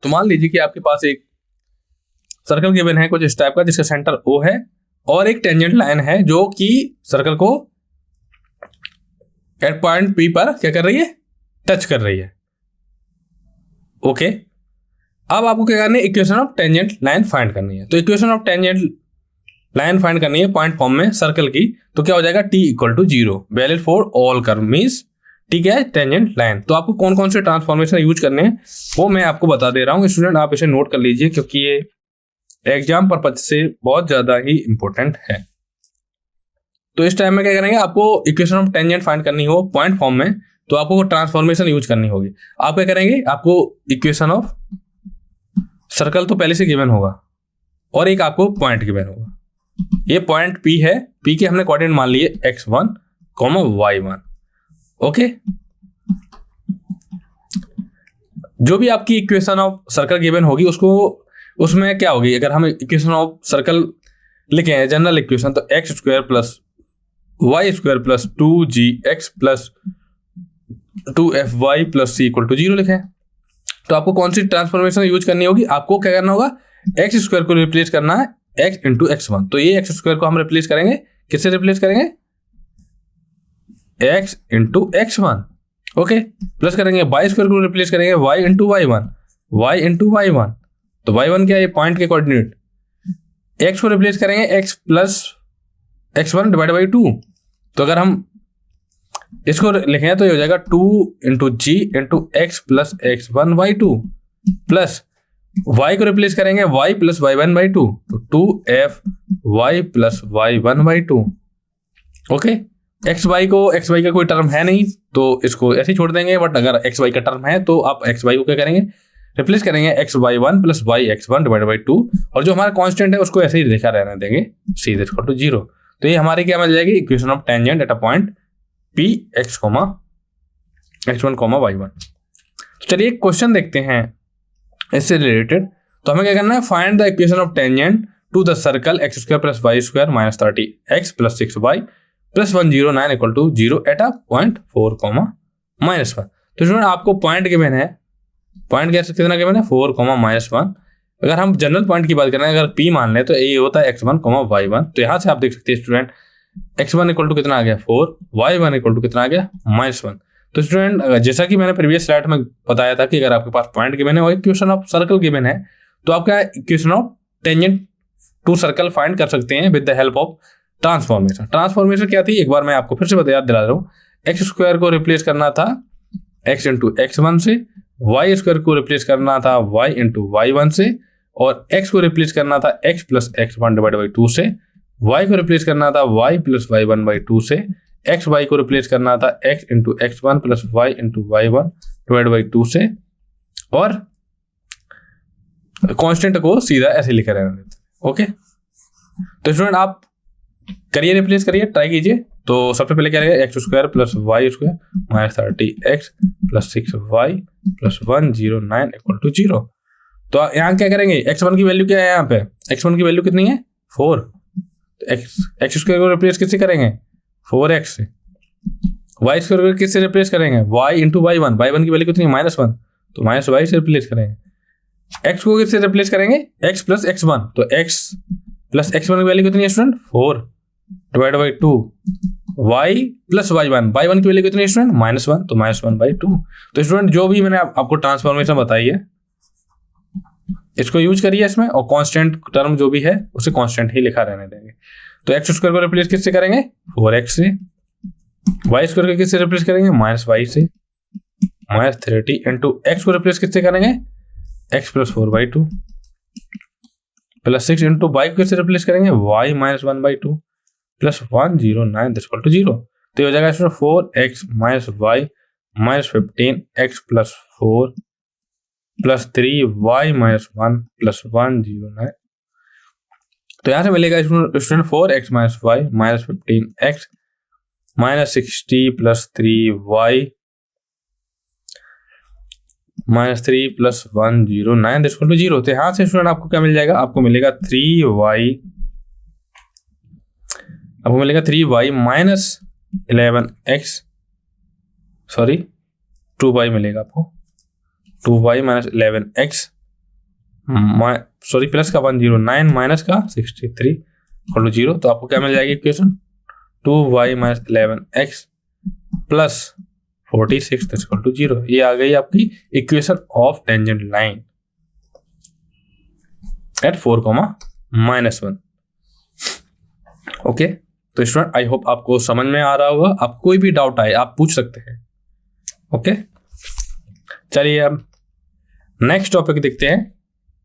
तो मान लीजिए कि आपके पास एक सर्कल गिवन है कुछ इस टाइप का जिसका सेंटर O है और एक टेंजेंट लाइन है जो कि सर्कल को एट पॉइंट P पर क्या कर रही है, टच कर रही है। ओके, अब आपको क्या करना है, equation of tangent line find करनी है। तो equation of tangent line find करनी है पॉइंट फॉर्म में सर्कल की, तो क्या हो जाएगा, t = 0 valid for all curve, means ठीक है टेंजेंट लाइन। तो आपको कौन कौन से ट्रांसफॉर्मेशन यूज करने हैं वो मैं आपको बता दे रहा हूं स्टूडेंट, आप इसे नोट कर लीजिए क्योंकि ये एग्जाम पर्पज से बहुत ज्यादा ही इंपॉर्टेंट है। तो इस टाइम में क्या करेंगे, आपको इक्वेशन ऑफ टेंजेंट फाइंड करनी हो पॉइंट फॉर्म में, तो आपको ट्रांसफॉर्मेशन यूज करनी होगी। आप क्या करेंगे, आपको इक्वेशन ऑफ सर्कल तो पहले से गिवन होगा और एक आपको पॉइंट गिवन होगा। ये पॉइंट P है, P के हमने कोऑर्डिनेट मान लिए x1, y1। ओके, जो भी आपकी इक्वेशन ऑफ सर्कल गिवन होगी उसमें क्या होगी, अगर हम इक्वेशन ऑफ सर्कल लिखे हैं जनरल इक्वेशन, तो x² + y² + 2gx + 2fy + c = 0 लिखे हैं। तो आपको कौन सी ट्रांसफॉर्मेशन यूज करनी होगी, आपको क्या करना होगा, x² को रिप्लेस करना है x × x1। तो ये x² को हम रिप्लेस करेंगे, किससे रिप्लेस करेंगे, x × x1। ओके, प्लस करेंगे y² को रिप्लेस करेंगे y × y1, y × y1। तो y1 क्या है, पॉइंट के कोऑर्डिनेट, x को रिप्लेस करेंगे x + x1 / 2। तो अगर हम इसको लिखें तो ये हो जाएगा 2 × g × x + x1/2 plus y को रिप्लेस करेंगे y + y1/2, तो 2f(y + y1/2)। ओके, xy का कोई टर्म है नहीं तो इसको ऐसे ही छोड़ देंगे, बट अगर xy का टर्म है तो आप xy को क्या करेंगे, रिप्लेस करेंगे xy1 + yx1 / 2, और जो हमारा कांस्टेंट है उसको ऐसे ही लिखा रहने देंगे c = 0। तो ये हमारी क्या मिल जाएगी, equation of tangent at a point P x1, y1। तो चलिए क्वेश्चन देखते हैं इससे रिलेटेड। तो हमें क्या करना है, find the equation of tangent to the circle x² + y² - 30x + 6y + 109 = 0 eight a point 4, -1। तो स्टूडेंट आपको पॉइंट गिवन है, पॉइंट कैसे कितना गिवन है, 4, -1। अगर हम जनरल पॉइंट की बात करें, अगर P मान लें तो ये होता है x1, y1। तो यहाँ से आप देख सकते हैं स्टूडेंट x1 = कितना आ गया, 4, y1 = कितना आ गया, -1। तो स्टूडेंट जैसा कि मैंने प्रीवियस स्लाइड में बताया था कि अगर आपके पास पॉइंट गिवन है और इक्वेशन ऑफ सर्कल गिवन है, तो आप क्या equation of tangent to circle find कर सकते हैं with the help of transformation. Transformation क्या थी, एक बार मैं आपको फिर से याद दिला रहा हूँ। x² को रिप्लेस करना था x × x1 से, y² को रिप्लेस करना था y × y1 से, और x को रिप्लेस करना था x + x1 / 2 से, y को रिप्लेस करना था y + y1/2 से, xy को रिप्लेस करना था x × x1 + y × y1 / 2 से, और कांस्टेंट को सीधा ऐसे लिखा रहना देते। ओके, तो स्टूडेंट आप करिए, रिप्लेस करिए, ट्राई कीजिए। तो सबसे पहले क्या रहेगा, x square plus Y square minus 30x plus 6y plus 109 equal to 0। तो यहाँ क्या करेंगे, x1 की वैल्यू क्या है, यहाँ पे x1 की वैल्यू कितनी है 4, तो एक्स स्क्वायर को रिप्लेस किससे करेंगे 4x से, वाई स्क्वायर को किससे रिप्लेस करेंगे y इंटू y1, y1 की वैल्यू कितनी है -1, तो माइनस वाई से रिप्लेस करेंगे। x को किससे रिप्लेस करेंगे x प्लस x1, तो x प्लस x1 की वैल्यू कितनी है student 4 divide by 2, y plus y1, y1 की वैल्यू कितनी है स्टूडेंट -1, तो -1/2। तो स्टूडेंट जो भी मैंने आपको ट्रांसफॉर्मेशन बताई है इसको यूज करिए इसमें, और कांस्टेंट टर्म जो भी है उसे कांस्टेंट ही लिखा रहने देंगे। तो एक्स स्क्वायर को रिप्लेस किससे करेंगे 4x से, वाई स्क्वायर को किससे रिप्लेस करेंगे -y से, -30 इंटू एक्स को रिप्लेस किससे करेंगे x plus 4/2 plus 6 into y को किससे रिप्लेस करेंगे y -1/2 प्लस 109 इक्वल टू 0। तो ये हो जाएगा इसमें 4x minus y minus 15x plus 4 plus 3y minus 1 plus 109। तो यहाँ से मिलेगा student 4x minus y minus 15x minus 60 plus 3y minus 3 plus 109 equal to 0। तो यहाँ से स्टूडेंट आपको क्या मिल जाएगा, आपको मिलेगा 3y minus 11x, sorry 2y मिलेगा आपको, 2y minus 11x sorry plus का 109 माइनस का 63 इक्वल टू 0। तो आपको क्या मिल जाएगी equation 2y minus 11x plus 46 equal to 0। ये आ गई आपकी equation of tangent line at 4,-1। Okay, तो स्टूडेंट आई होप आपको समझ में आ रहा होगा। आप कोई भी डाउट आए आप पूछ सकते हैं। ओके, चलिए अब नेक्स्ट टॉपिक देखते हैं,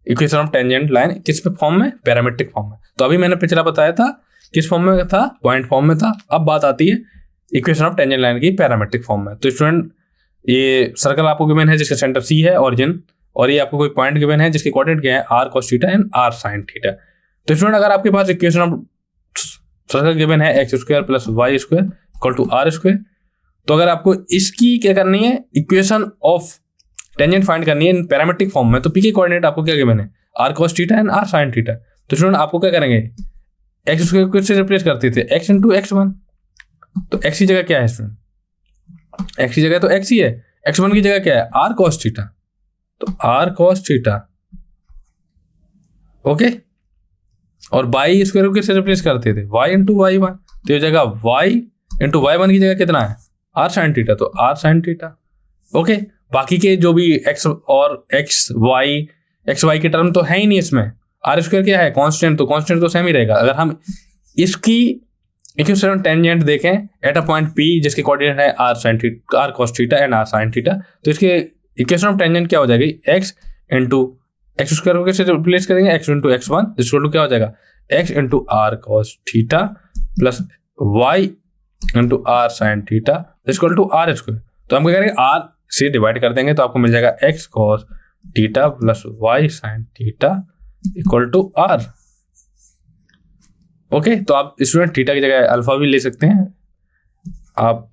इक्वेशन ऑफ टेंजेंट लाइन किस फॉर्म में, पैरामेट्रिक फॉर्म में। तो अभी मैंने पिछला बताया था किस फॉर्म में था, पॉइंट फॉर्म में था। अब बात आती है इक्वेशन ऑफ टेंजेंट लाइन की पैरामेट्रिक फॉर्म में। तो स्टूडेंट ये सर्कल आपको गिवन है जिसका सेंटर सी है ऑरिजिन, और ये आपको कोई पॉइंट गिवन है जिसके कोऑर्डिनेट क्या है r cos theta and r sin theta. तो स्टूडेंट अगर आपके पास इक्वेशन ऑफ सर्कल गिवन है x square plus Y square equal to are square, तो अगर आपको इसकी क्या करनी है इक्वेशन ऑफ टेंजेंट फाइंड करनी है इन पैरामेट्रिक फॉर्म में, तो पी के कोऑर्डिनेट आपको क्या गिवन है r cos theta and r sin theta. तो स्टूडेंट आपको क्या करेंगे, एक्स स्क्वायर को किससे रिप्लेस करते थे x इंटू x1, तो x की जगह क्या है स्टूडेंट, x की जगह तो x ही है, x1 की जगह क्या है r cos थीटा, तो r cos थीटा। ओके, और y स्क्वायर को किससे रिप्लेस करते थे y इंटू y1, तो ये जगह y इंटू y1 की जगह कितना है r sin थीटा, तो r sin थीटा। ओके, बाकी के जो भी x और x y के टर्म तो है ही नहीं इसमें, आर स्क्वायर क्या है कांस्टेंट, तो कांस्टेंट तो सेम ही रहेगा। अगर हम इसकी इक्वेशन टेंजेंट देखें एट अ पॉइंट P जिसके कोऑर्डिनेट है r cos theta and r sin theta, तो इसके इक्वेशन ऑफ टेंजेंट क्या हो जाएगी x इंटू एक्स स्क्वायर को कैसे रिप्लेस करेंगे x into x1 equal to क्या हो जाएगा x into r cos theta plus y into r sin theta equal to r square. तो हम क्या करेंगे r से डिवाइड कर देंगे, तो आपको मिल जाएगा x cos theta plus y sin theta equal to r। Okay, तो आप स्टूडेंट थीटा की जगह अल्फा भी ले सकते हैं आप,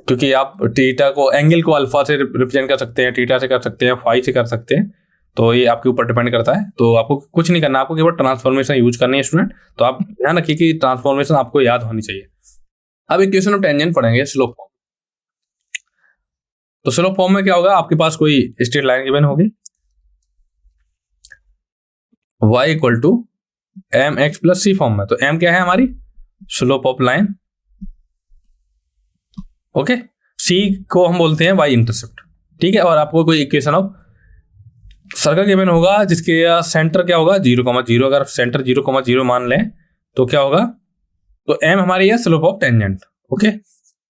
क्योंकि आप थीटा को एंगल को अल्फा से रिप्रेजेंट कर सकते हैं, थीटा से कर सकते हैं, फाई से कर सकते हैं, तो ये आपके ऊपर डिपेंड करता है। तो आपको कुछ नहीं करना, आपको केवल ट्रांसफॉर्मेशन यूज करनी है स्टूडेंट। तो आप ध्यान रखिए कि ट्रांसफॉर्मेशन आपको याद होनी चाहिए। अब इक्वेशन ऑफ टेंजेंट पढ़ेंगे स्लोप फॉर्म। तो स्लोप फॉर्म में क्या होगा, आपके पास कोई स्ट्रेट लाइन गिवन होगी y equal to M x plus c form में। तो m क्या है हमारी slope of line, okay, c को हम बोलते हैं y इंटरसेप्ट, ठीक है। और आपको कोई इक्वेशन ऑफ सर्कल गिवन होगा जिसके सेंटर क्या होगा 0,0। अगर सेंटर 0,0 मान लें तो क्या होगा, तो m हमारी है स्लोप ऑफ टेंजेंट, ओके,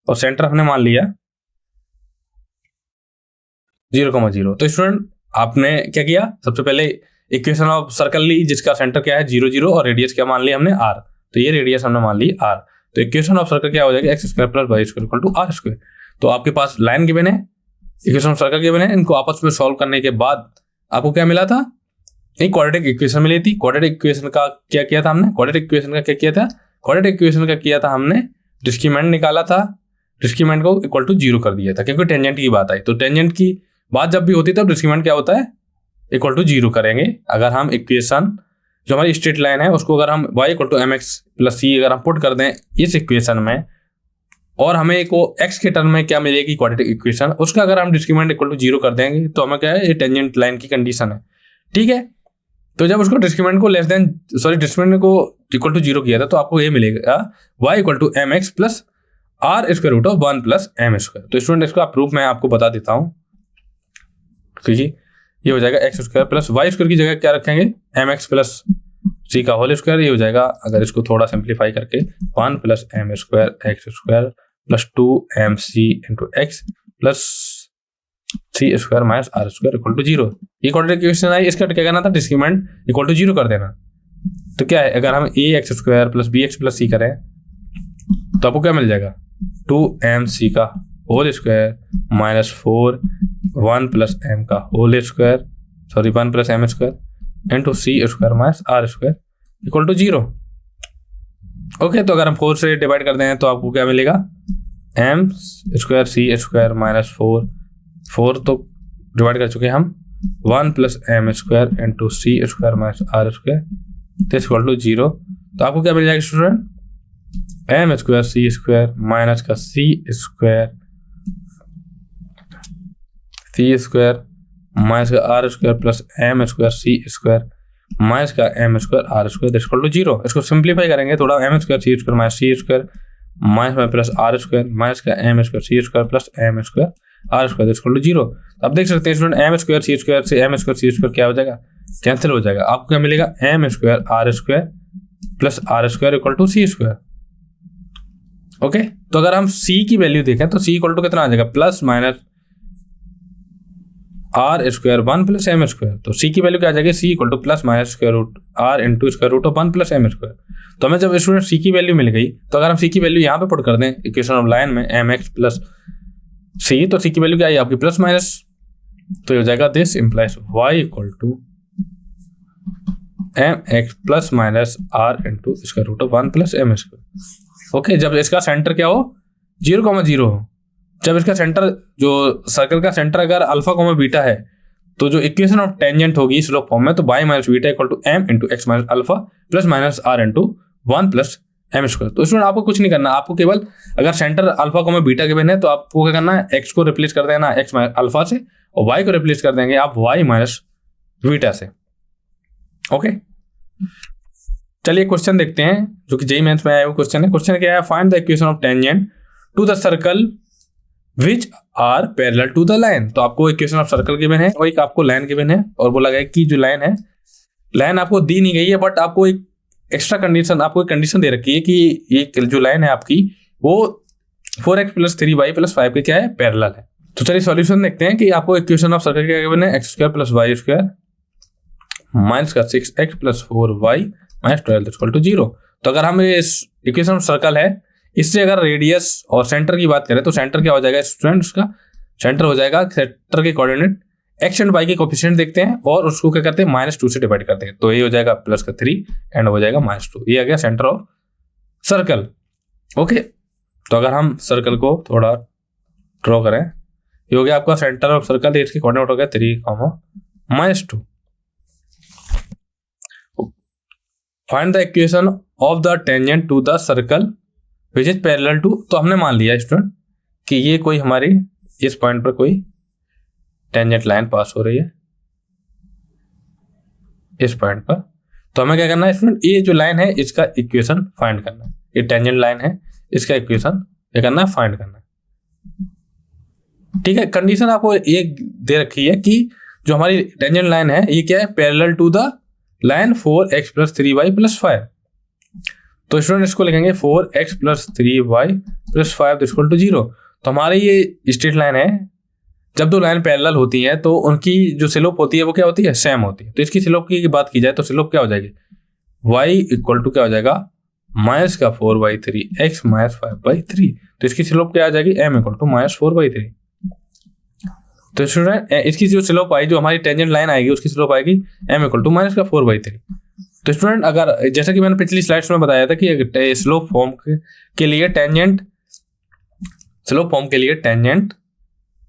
और सेंटर हमने मान लिया 0,0। तो स्टूडेंट आपने क्या किया, सबसे पहले इक्वेशन ऑफ सर्कल ली जिसका सेंटर क्या है 0,0 और रेडियस क्या मान लिया हमने r, तो ये रेडियस हमने मान ली r। तो इक्वेशन ऑफ सर्कल क्या हो जाएगा x square plus Y square equal to r square. तो आपके पास लाइन गिवन है, इक्वेशन ऑफ सर्कल गिवन है, इनको आपस में सॉल्व करने के बाद आपको क्या मिला था एक क्वाड्रेटिक इक्वेशन मिली थी। क्वाड्रेटिक इक्वेशन का क्या किया था हमने? क्वाड्रेटिक इक्वेशन का क्या किया था? क्वाड्रेटिक इक्वेशन का किया था हमने, डिस्क्रिमिनेंट निकाला था, डिस्क्रिमिनेंट को इक्वल टू 0 कर दिया था, क्योंकि टेंजेंट की बात आई। तो टेंजेंट की बात जब भी होती है तब डिस्क्रिमिनेंट क्या होता है? इक्वल टू 0 करेंगे। अगर हम इक्वेशन जो हमारी स्ट्रेट लाइन है उसको अगर हम y equal to mx plus c अगर हम पुट कर दें इस इक्वेशन में, और हमें एक वो x के टर्म में क्या मिलेगी क्वाड्रेटिक इक्वेशन, उसका अगर हम डिस्क्रिमिनेंट इक्वल टू 0 कर देंगे तो हमें क्या है? ये टेंजेंट लाइन की कंडीशन है, ठीक है। तो जब उसको डिस्क्रिमिनेंट को डिस्क्रिमिनेंट को इक्वल टू 0 किया था तो आपको ये मिलेगा y equal to mx plus r square root of 1 plus m square. तो स्टूडेंट इसका प्रूफ मैं आपको बता देता हूँ, क्योंकि ये हो जाएगा x square plus Y square की जगह क्या रखेंगे? mx प्लस c का होल स्क्वायर। ये हो जाएगा, अगर इसको थोड़ा सिंप्लीफाई करके, 1 plus m square x square plus 2mc into x plus c square minus r square equal to 0। ये क्वाड्रेटिक इक्वेशन आई, इसका क्या करना था? डिस्क्रिमिनेंट इक्वल टू 0 कर देना। तो क्या है, अगर हम a x square plus b x plus c करें तो आपको क्या मिल जाएगा? 2mc का whole square minus 4 1 plus m का whole square, 1 plus m square into c square minus r square equal to 0। Okay, तो अगर हम 4 से डिवाइड कर दें तो आपको क्या मिलेगा? m square c square minus 4 तो डिवाइड कर चुके हैं हम, 1 plus m square into c square minus r square equal to 0। तो आपको क्या मिल जाएगा student? m square c square minus का c स्क्वायर माइनस का r square plus m square c square minus का m square r square equal to 0। इसको simplify करेंगे थोड़ा, m square c square minus c square minus में plus r square minus का m square c square plus m square r square equal to 0। अब देख सकते हैं student, m square c square से m स्क्वायर c स्क्वायर क्या हो जाएगा? कैंसिल हो जाएगा। आपको क्या मिलेगा? m square r square plus r square equal to c square. Okay, तो अगर हम c की वैल्यू देखें तो c इक्वल टू कितना आ जाएगा? Plus minus r square 1 plus m square. तो c की वैल्यू क्या आ जाएगी? c equal to plus minus square root r into square root of 1 plus m square. तो हमें जब स्टूडेंट c की वैल्यू मिल गई, तो अगर हम c की वैल्यू यहाँ पे पुट कर दें इक्वेशन ऑफ लाइन में mx प्लस c, तो c की वैल्यू क्या आई आपकी? Plus minus. तो हो जाएगा this implies y equal to mx plus minus r into square root of 1 plus m square. Okay, जब इसका सेंटर क्या हो? 0,0 हो। जब इसका सेंटर, जो सर्कल का सेंटर अगर अल्फा कोमा बीटा है, तो जो इक्वेशन ऑफ टेंजेंट होगी स्लोप फॉर्म में, तो y minus beta equal to m into x minus alpha plus minus r into 1 plus m square. तो इसमें आपको कुछ नहीं करना, आपको केवल अगर सेंटर अल्फा कोमा बीटा के बिन है तो आपको क्या करना है? x को रिप्लेस कर देना x माइनस अल्फा से, और y को रिप्लेस कर देंगे आप y माइनस बीटा से। ओके, चलिए क्वेश्चन देखते हैं जो कि जेईई मेंस में आया हुआ क्वेश्चन है। क्वेश्चन क्या है? Find the equation of tangent to the circle which are parallel to the line. तो आपको इक्वेशन ऑफ सर्कल गिवन है और एक आपको लाइन गिवन है, और बोला गया कि जो लाइन है, लाइन आपको दी नहीं गई है, बट आपको एक एक्स्ट्रा कंडीशन, आपको एक कंडीशन दे रखी है कि ये जो लाइन है आपकी वो 4x प्लस 3y प्लस 5 के क्या है? पैरेलल है। तो चलिए सॉल्यूशन देखते हैं कि आपको इक्वेशन ऑफ सर्कल क्या गिवन है? X square plus Y square minus का 6x plus 4y minus 12 equal to 0। तो अगर हम इस इक्वेशन ऑफ सर्कल है, इससे अगर रेडियस और सेंटर की बात करें तो सेंटर क्या हो जाएगा स्टूडेंट? उसका सेंटर हो जाएगा, सेंटर के कोऑर्डिनेट एक्स एंड वाई के कोफिशिएंट देखते हैं और उसको क्या करते हैं? -2 से डिवाइड करते हैं। तो ये हो जाएगा प्लस का 3 एंड हो जाएगा -2। ये आ गया सेंटर ऑफ सर्कल। ओके, तो अगर हम सर्कल को थोड़ा ड्रॉ करें, ये हो गया आपका सेंटर ऑफ सर्कल, इसके कोऑर्डिनेट हो गया 3, -2। Find the equation of the tangent to the circle which is parallel to. तो हमने मान लिया स्टूडेंट कि ये कोई हमारी इस पॉइंट पर कोई टेंजेंट लाइन पास हो रही है इस पॉइंट पर। तो हमें क्या करना है स्टूडेंट? ये जो लाइन है इसका इक्वेशन फाइंड करना है। ये टेंजेंट लाइन है, इसका इक्वेशन क्या करना है? फाइंड करना है। ठीक है, कंडीशन आपको एक दे रखी है कि जो हमारी टेंजेंट लाइन है ये क्या है? Parallel to the line 4x plus 3y plus 5। तो स्टूडेंट इसको लिखेंगे 4x plus 3y plus 5 equal to 0। तो हमारी ये स्ट्रेट लाइन है, जब दो लाइन पैरेलल होती हैं तो उनकी जो स्लोप होती है वो क्या होती है? सेम होती है। तो इसकी स्लोप की बात की जाए तो स्लोप क्या हो जाएगी? y इक्वल टू क्या हो जाएगा? माइनस का 4/3 x माइनस 5/3। तो इसकी स्लोप क्या आ जाएगी? m equal to -4/3। तो स्टूडेंट इसकी जो स्लोप आई, जो हमारी टेंजेंट लाइन आएगी उसकी स्लोप आएगी m इक्वल टू माइनस का 4/3। तो स्टूडेंट अगर जैसा कि मैंने पिछली स्लाइड्स में बताया था कि स्लोप फॉर्म के लिए tangent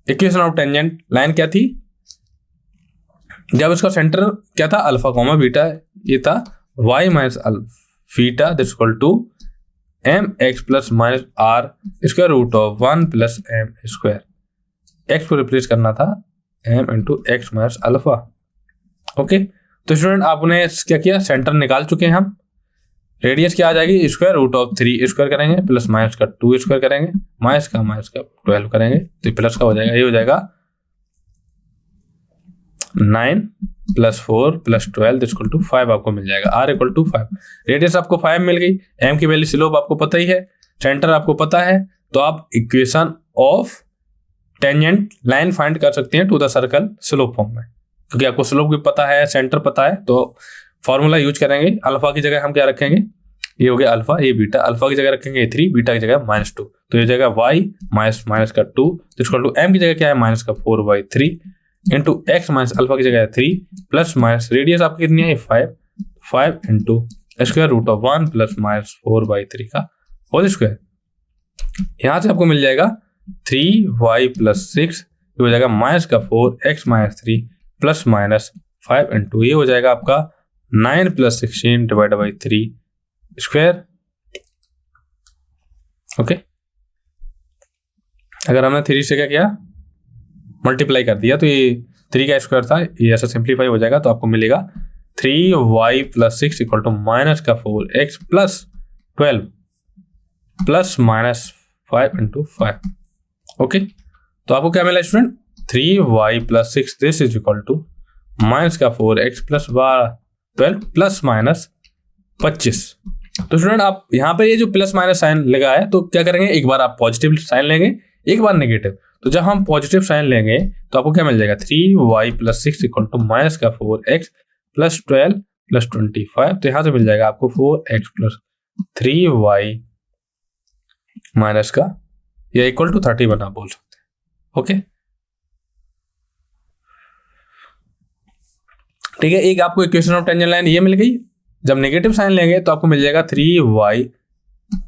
equation of tangent line क्या थी, जब इसका सेंटर क्या था अल्फा कॉमा बीटा, ये था y minus beta this equal to mx plus minus r square root of 1 plus m square. x को रिप्लेस करना था m into x minus alpha. Okay, तो स्टूडेंट आपने क्या किया, सेंटर निकाल चुके हैं हम। रेडियस क्या आ जाएगी, स्क्वायर रूट ऑफ 3 स्क्वायर करेंगे प्लस माइनस का 2 स्क्वायर करेंगे माइनस का 12 करेंगे, तो प्लस का हो जाएगा, ये हो जाएगा 9 प्लस 4 प्लस 12 इक्वल टू 5 आपको मिल जाएगा। r इक्वल टू 5, रेडियस आपको 5 मिल गई, m की वैल्यू स्लोप आपको पता ही है, सेंटर आपको पता है, तो आप equation of tangent line find कर सकते हैं to the circle slope form में, क्योंकि आपको स्लोप भी पता है, सेंटर पता है, तो फॉर्मूला यूज करेंगे। अल्फा की जगह हम क्या रखेंगे, ये हो गया अल्फा, ये बीटा, अल्फा की जगह रखेंगे 3, बीटा की जगह -2, तो ये जगह y माइनस का 2 इक्वल टू m की जगह क्या है माइनस का 4/3 इंटू एक्स माइनस अल्फा की जगह 3 प्लस माइनस रेडियस आपकी कितनी है 5 into square root of 1 plus minus 4/3 का होल स्क्वायर। यहाँ से आपको मिल जाएगा 3y प्लस 6, ये हो जाएगा माइनस का 4x minus 3 plus minus 5 into ये हो जाएगा आपका 9 plus 16 divide by 3 square. Okay, अगर हमने 3 से क्या किया मल्टीप्लाई कर दिया तो ये 3 का स्क्वायर था, ये ऐसा सिंप्लीफाई हो जाएगा, तो आपको मिलेगा 3y plus 6 equal to minus का 4x plus 12 plus minus 5 into 5। Okay, तो आपको क्या मिला student, 3y plus 6 this is equal to minus का 4x प्लस 12 प्लस माइनस 25। तो स्टूडेंट आप यहाँ पे ये जो प्लस माइनस साइन लगा है, तो क्या करेंगे, एक बार आप पॉजिटिव साइन लेंगे, एक बार नेगेटिव। तो जब हम पॉजिटिव साइन लेंगे तो आपको क्या मिल जाएगा, 3y plus 6 equal to minus का 4x प्लस 12 प्लस 25। तो यहाँ से मिल जाएगा आपको 4x प्लस 3y माइनस का, या इक्वल टू 31 आप बोल सकते हैं। ओके, ठीक है, एक आपको इक्वेशन ऑफ टेंजेंट लाइन ये मिल गई। जब नेगेटिव साइन लेंगे तो आपको मिल जाएगा 3y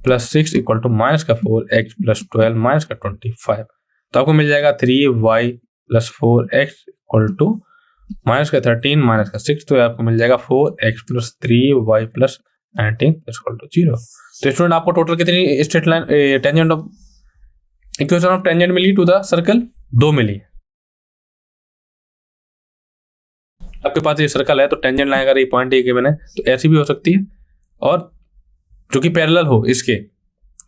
plus 6 equal to minus का 4x प्लस 12 माइनस का 25। तो आपको मिल जाएगा 3y plus 4x equal to minus का 13 माइनस का 6, तो आपको मिल जाएगा 4x plus 3y plus 19 equal to 0। तो स्टूडेंट आपको टोटल कितनी straight line tangent of equation of tangent मिली टू द सर्कल, 2 मिली। आपके पास ये सर्कल है तो टेंजेंट लाइन अगर ये पॉइंट ये गिवन है तो ऐसी भी हो सकती है, और जो कि पैरेलल हो इसके,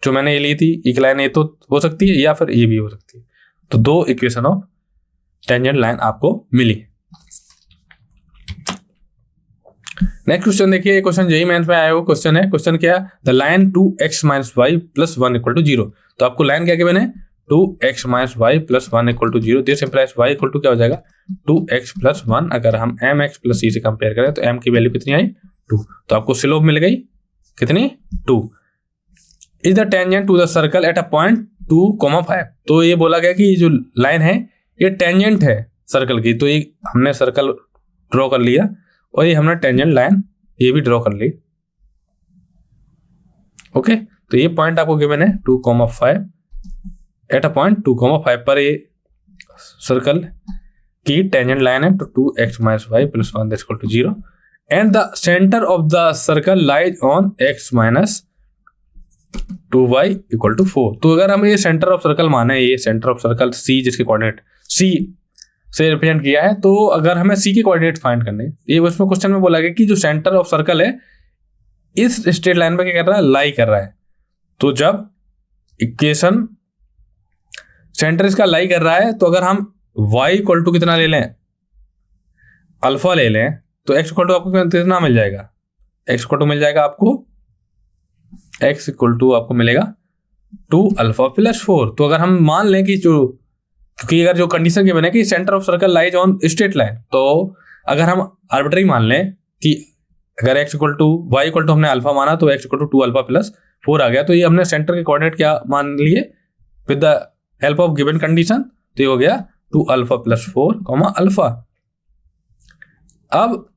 जो मैंने ये ली थी एक लाइन, ये तो हो सकती है, या फिर ये भी हो सकती है। तो 2 इक्वेशन ऑफ टेंजेंट लाइन आपको मिली। नेक्स्ट क्वेश्चन देखिए, क्वेश्चन जेईई मेंस में आया हुआ क्वेश्चन है। क्वेश्चन क्या है, the line 2x minus y plus 1 equal to 0। तो आपको लाइन क्या गिवन है, 2x minus y plus 1 equal to 0। This implies y equal to क्या हो जाएगा 2x प्लस 1। अगर हम mx प्लस c से कंपेयर करें तो m की वैल्यू कितनी आई 2, तो आपको स्लोप मिल गई कितनी 2। Is the tangent to the circle at a point 2,5। तो ये बोला गया कि ये जो लाइन है ये टेंजेंट है सर्कल की, तो ये हमने सर्कल ड्रॉ कर लिया और ये हमने टेंजेंट लाइन ये भी ड्रॉ कर ली। ओके, तो ये पॉइंट आपको गिवन है 2,5 एट अ पॉइंट 2,5 पर ये सर्कल की टेंजेंट लाइन है, तो 2x minus y plus 1 equal to 0 and the centre of the circle lies on x minus 2y equal to 4। तो अगर हम ये सेंटर ऑफ सर्कल माने, ये सेंटर ऑफ सर्कल c जिसके कोऑर्डिनेट c से रिप्रेजेंट किया है, तो अगर हमें c के कोऑर्डिनेट फाइंड करने, ये उसमें क्वेश्चन में बोला गया कि जो सेंटर ऑफ सर्कल है इस स्ट्रेट लाइन पे क्या कर रहा है, लाई कर रहा है। तो जब इक्वेशन सेंटर इसका लाई कर रहा है, तो अगर हम y इक्वल टू कितना ले लें, अल्फा ले लें, तो x इक्वल टू आपको कितना मिल जाएगा, x इक्वल टू मिल जाएगा आपको, x इक्वल टू आपको मिलेगा 2 अल्फा प्लस 4। तो अगर हम मान लें कि जो, क्योंकि अगर जो कंडीशन गिवन है कि centre of circle lies on straight line, तो अगर हम आर्बिट्ररी मान लें कि अगर x equal to y equal to हमने अल्फा माना तो x equal to 2 alpha plus 4 आ गया, तो ये हमने सेंटर के कोऑर्डिनेट क्या मान लिए with the help of given condition, तो ये हो गया two alpha plus 4 comma alpha. अब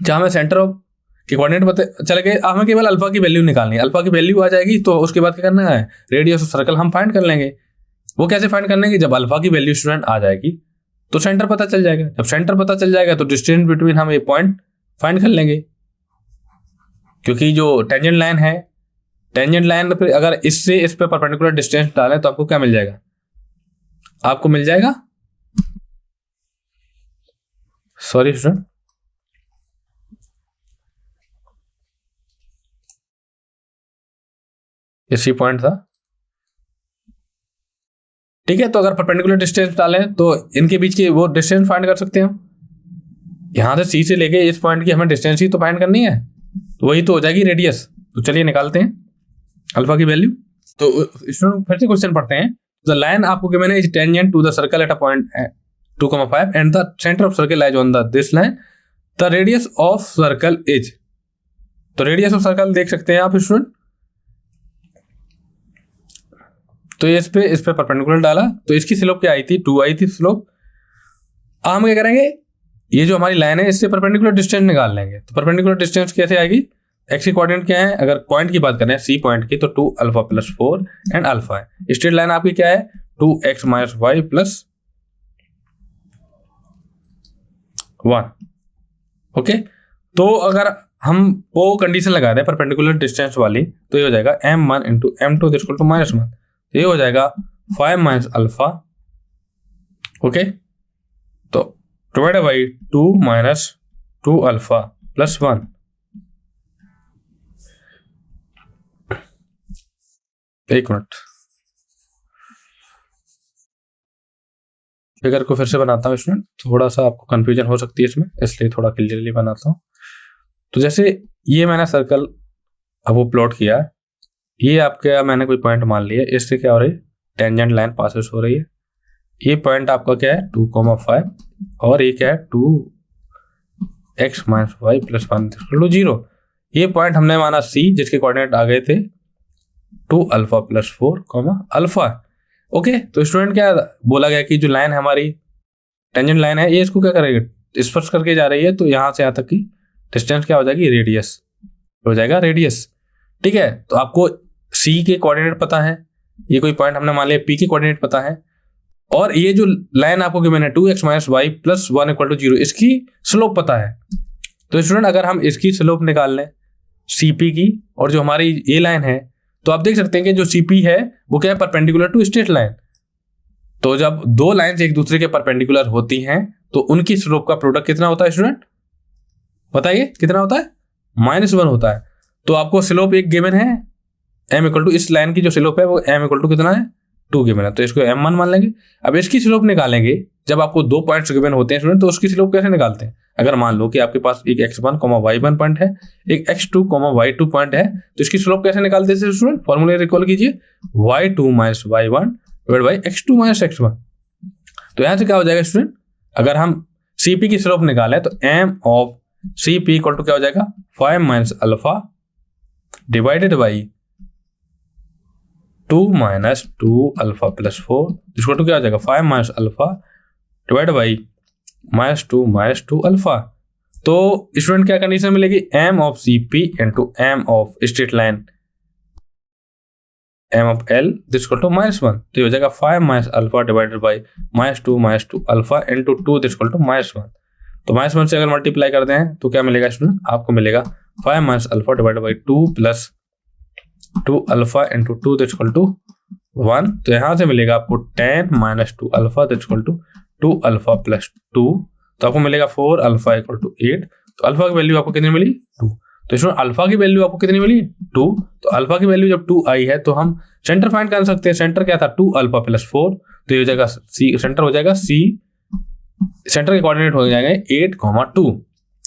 जहां हमें सेंटर ऑफ के कोऑर्डिनेट पता चल गए, हमें केवल अल्फा की वैल्यू निकालनी है। अल्फा की वैल्यू आ जाएगी तो उसके बाद क्या करना है, रेडियस ऑफ सर्कल हम फाइंड कर लेंगे। वो कैसे फाइंड करने की, जब अल्फा की वैल्यू स्टूडेंट आ जाएगी तो सेंटर पता चल जाएगा। जब सेंटर पता चल जाएगा तो डिस्टेंस बिटवीन हम ये पॉइंट फाइंड कर लेंगे, क्योंकि जो टेंजेंट लाइन है, टेंजेंट लाइन पे अगर इससे इस पे परपेंडिकुलर डिस्टेंस डालें तो आपको क्या मिल जाएगा, आपको मिल जाएगा, सॉरी स्टूडेंट, इसी पॉइंट था, ठीक है। तो अगर परपेंडिकुलर डिस्टेंस डालें तो इनके बीच की वो डिस्टेंस फाइंड कर सकते हैं हम। यहां से सी से लेके इस पॉइंट की हमें डिस्टेंस ही तो फाइंड करनी है, तो वही तो हो जाएगी रेडियस। तो चलिए निकालते हैं अल्फा की वैल्यू। तो स्टूडेंट फिर से क्वेश्चन पढ़ते हैं। द लाइन आपको गिवन है is tangent to the circle at a point 2,5 and the centre of circle lies on the this line, the radius of circle is. तो रेडियस ऑफ सर्कल देख सकते हैं आप स्टूडेंट, तो इस पे परपेंडिकुलर डाला तो इसकी स्लोप क्या आई थी, 2 आई थी स्लोप। हम क्या करेंगे, ये जो हमारी लाइन है इससे परपेंडिकुलर डिस्टेंस निकाल लेंगे। तो परपेंडिकुलर डिस्टेंस कैसे आएगी, एक्स की कोऑर्डिनेट क्या है, अगर पॉइंट की बात करें सी पॉइंट की, तो 2 अल्फा प्लस 4 एंड अल्फा है। स्ट्रेट लाइन आपकी क्या है, 2x minus y plus 1। Okay, तो अगर हम वो कंडीशन लगा दें परपेंडिकुलर डिस्टेंस वाली, तो ये हो जाएगा m1 into m2 equal to -1। ये हो जाएगा 5 माइनस अल्फा। ओके, तो divide by 2 minus 2 alpha plus 1। एक मिनट, फिगर को फिर से बनाता हूँ स्टूडेंट, थोड़ा सा आपको कंफ्यूजन हो सकती है इसमें, इसलिए थोड़ा क्लियरली बनाता हूँ। तो जैसे ये मैंने सर्कल अब वो प्लॉट किया, ये आपका मैंने कोई पॉइंट मान लिया, इससे क्या हो रही है, टेंजेंट लाइन पासेस हो रही है। ये पॉइंट आपका क्या है 2,5 और ये क्या है 2x माइनस वाई प्लस 1 0। ये पॉइंट हमने माना सी, जिसके कोऑर्डिनेट आ गए थे 2 अल्फा प्लस 4 अल्फा। ओके, तो स्टूडेंट क्या बोला गया कि जो लाइन हमारी टेंजेंट लाइन है, ये इसको क्या करेगी, स्पर्श करके जा रही है, तो यहां से यहां तक की डिस्टेंस क्या हो जाएगी, रेडियस हो जाएगा, रेडियस। ठीक है, तो आपको सी के कोऑर्डिनेट पता है, ये कोई पॉइंट हमने मान लिया पी के कोऑर्डिनेट पता है, और ये जो लाइन आपको गिवन है 2x minus y plus 1 equal to 0, इसकी स्लोप पता है। तो स्टूडेंट अगर हम इसकी स्लोप निकाल लें सीपी की, और जो हमारी ये लाइन है, तो आप देख सकते हैं कि जो सीपी है वो क्या है, परपेंडिकुलर टू स्ट्रेट लाइन। तो जब दो लाइंस एक दूसरे के परपेंडिकुलर होती हैं तो उनकी स्लोप का प्रोडक्ट कितना होता है स्टूडेंट, बताइए कितना होता है, -1 होता है। तो आपको स्लोप एक गिवन है m इक्वल टू, इस लाइन की जो स्लोप है वो m इक्वल टू कितना है 2 गिवन है, तो इसको m1 मान लेंगे। अब इसकी स्लोप निकालेंगे, जब आपको दो पॉइंट्स गिवन होते हैं स्टूडेंट, तो उसकी स्लोप कैसे निकालते हैं। अगर मान लो कि आपके पास एक x1, y1 पॉइंट है, एक x2, y2 पॉइंट है, तो इसकी स्लोप कैसे निकालते हैं स्टूडेंट, फॉर्मूले रिकॉल कीजिए, y2 minus y1 divide by x2 minus x1। तो यहां से क्या हो जाएगा स्टूडेंट, अगर हम cp की स्लोप निकालें तो m of cp equal to क्या हो जाएगा 5 minus alpha divided by 2 minus 2 alpha plus 4 इसको टू क्या हो जाएगा 5 minus alpha divide by -2 alpha. तो स्टूडेंट क्या कंडीशन मिलेगी, m of cp into m of straight line m of l equal to -1। तो ये हो जाएगा 5 minus alpha divided by -2 alpha into 2 equal to -1। तो -1 से अगर मल्टीप्लाई करते हैं तो क्या मिलेगा स्टूडेंट, आपको मिलेगा 5 minus alpha divided by 2 plus 2 alpha into 2 equal to 1। तो यहां से मिलेगा आपको 10 minus 2 alpha equal to 2 alpha plus 2, तो आपको मिलेगा 4 अल्फा इक्वल टू 8। तो अल्फा की वैल्यू आपको कितनी मिली 2। तो इसमें अल्फा की वैल्यू आपको कितनी मिली 2। तो अल्फा की वैल्यू जब 2 आई है तो हम सेंटर फाइंड कर सकते हैं। सेंटर क्या था 2 अल्फा प्लस 4, तो ये हो जाएगा सी, सेंटर हो जाएगा सी, सेंटर के कोऑर्डिनेट हो जाएंगे 8,2।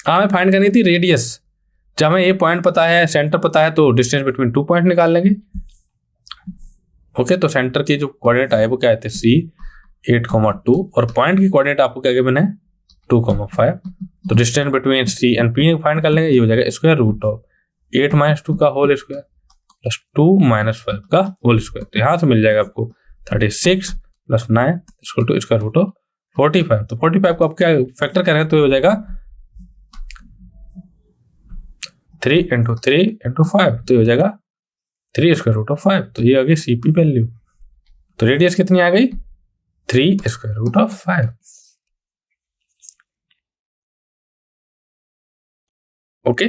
हमें फाइंड करनी थी रेडियस, जब हमें ये पॉइंट पता है, सेंटर पता है, तो डिस्टेंस बिटवीन 2 पॉइंट निकाल लेंगे। ओके, तो सेंटर की जो कोऑर्डिनेट आए वो क्या आते सी 8,2 और पॉइंट की कोऑर्डिनेट आपको क्या गिवन है 2,5। तो distance between c and p find कर लेंगे, ये हो जाएगा स्क्वायर रूट ऑफ 8 माइनस 2 का होल स्क्वायर प्लस 2 माइनस 5 का होल स्क्वायर। तो यहाँ से मिल जाएगा आपको 36 plus 9 equal to square root of 45। तो 45 को आप क्या फैक्टर करें तो ये हो जाएगा 3 × 3 × 5, तो ये हो जाएगा 3√5। तो ये आ गई CP वैल्यू। तो रेडियस कितनी आ गई 3√5। ओके,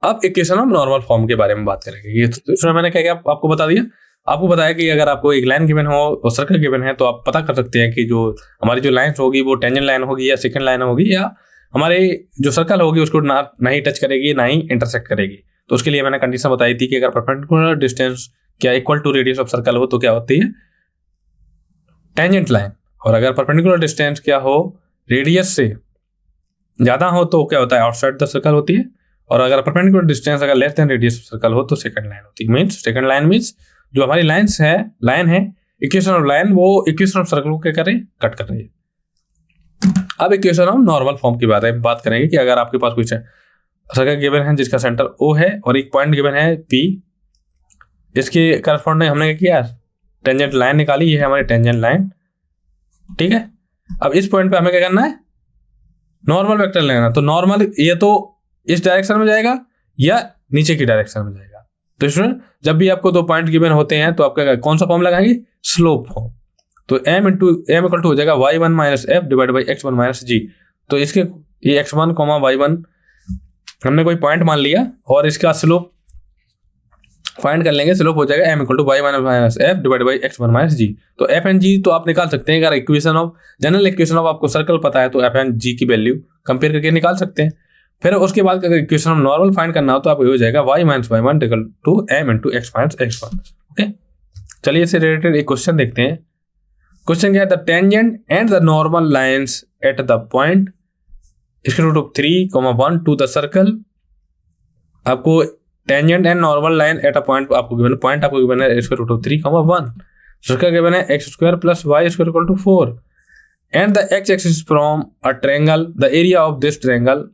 अब इक्वेशन ऑफ नॉर्मल फॉर्म के बारे में बात करेंगे। ये तो इसमें मैंने क्या आपको बता दिया, आपको बताया कि अगर आपको एक लाइन गिवन हो और सर्कल गिवन है तो आप पता कर सकते हैं कि जो हमारी जो लाइन होगी वो टेंजेंट लाइन होगी या सेकंड लाइन होगी, या हमारे जो सर्कल होगी उसको ना ही टच करेगी ना ही इंटरसेक्ट करेगी। तो उसके लिए मैंने कंडीशन बताई थी कि अगर परपेंडिकुलर डिस्टेंस क्या equal to radius of circle हो तो क्या होती है टेंजेंट लाइन, और अगर परपेंडिकुलर डिस्टेंस क्या हो रेडियस से ज्यादा हो तो क्या होता है आउटसाइड द सर्कल होती है, और अगर परपेंडिकुलर डिस्टेंस अगर less than radius of circle हो तो सेकंड लाइन होती है। मींस सेकंड लाइन मींस जो हमारी लाइन है इक्वेशन ऑफ लाइन वो इक्वेशन ऑफ सर्कल को क्या कर रही है कट कर रही है। अब इक्वेशन ऑफ नॉर्मल फॉर्म की बात करेंगे कि अगर आपके पास कुछ सर्कल गिवन है जिसका सेंटर O है और एक पॉइंट गिवन है P, इसके करस्पॉन्डिंग हमने क्या किया टेंजेंट लाइन निकाली, ये है हमारी टेंजेंट लाइन, ठीक है। अब इस पॉइंट पे हमें क्या करना है नॉर्मल वेक्टर लेना, तो नॉर्मल ये तो इस डायरेक्शन में जाएगा या नीचे की डायरेक्शन में जाएगा। तो स्टूडेंट जब भी आपको दो पॉइंट गिवन होते हैं तो आप क्या कौन सा फॉर्म लगाएंगे स्लोप फॉर्म। तो m इक्वल टू हो जाएगा y1 - f divide by x1 - g। तो इसके ये x1, y1 हमने कोई पॉइंट मान लिया और इसका स्लोप फाइंड कर लेंगे, स्लोप हो जाएगा m equal to y1 - f divide by x1 - g। तो f एंड g तो आप निकाल सकते हैं, अगर equation of general equation of आपको सर्कल पता है तो f एंड g की वैल्यू कंपेयर करके निकाल सकते हैं। फिर उसके बाद अगर इक्वेशन ऑफ नॉर्मल फाइंड करना हो तो आपको हो जाएगा y - y1 equal to m × x - x1। Okay, चलिए इससे रिलेटेड एक क्वेश्चन देखते हैं। क्वेश्चन क्या है, the tangent and the normal lines at the point (3, 1) to the circle. आपको tangent and normal line at a point आपको गिवन है (3, 1), सर्कल गिवन है x² + y² equal to 4 and the x axis from a triangle, the area of this triangle.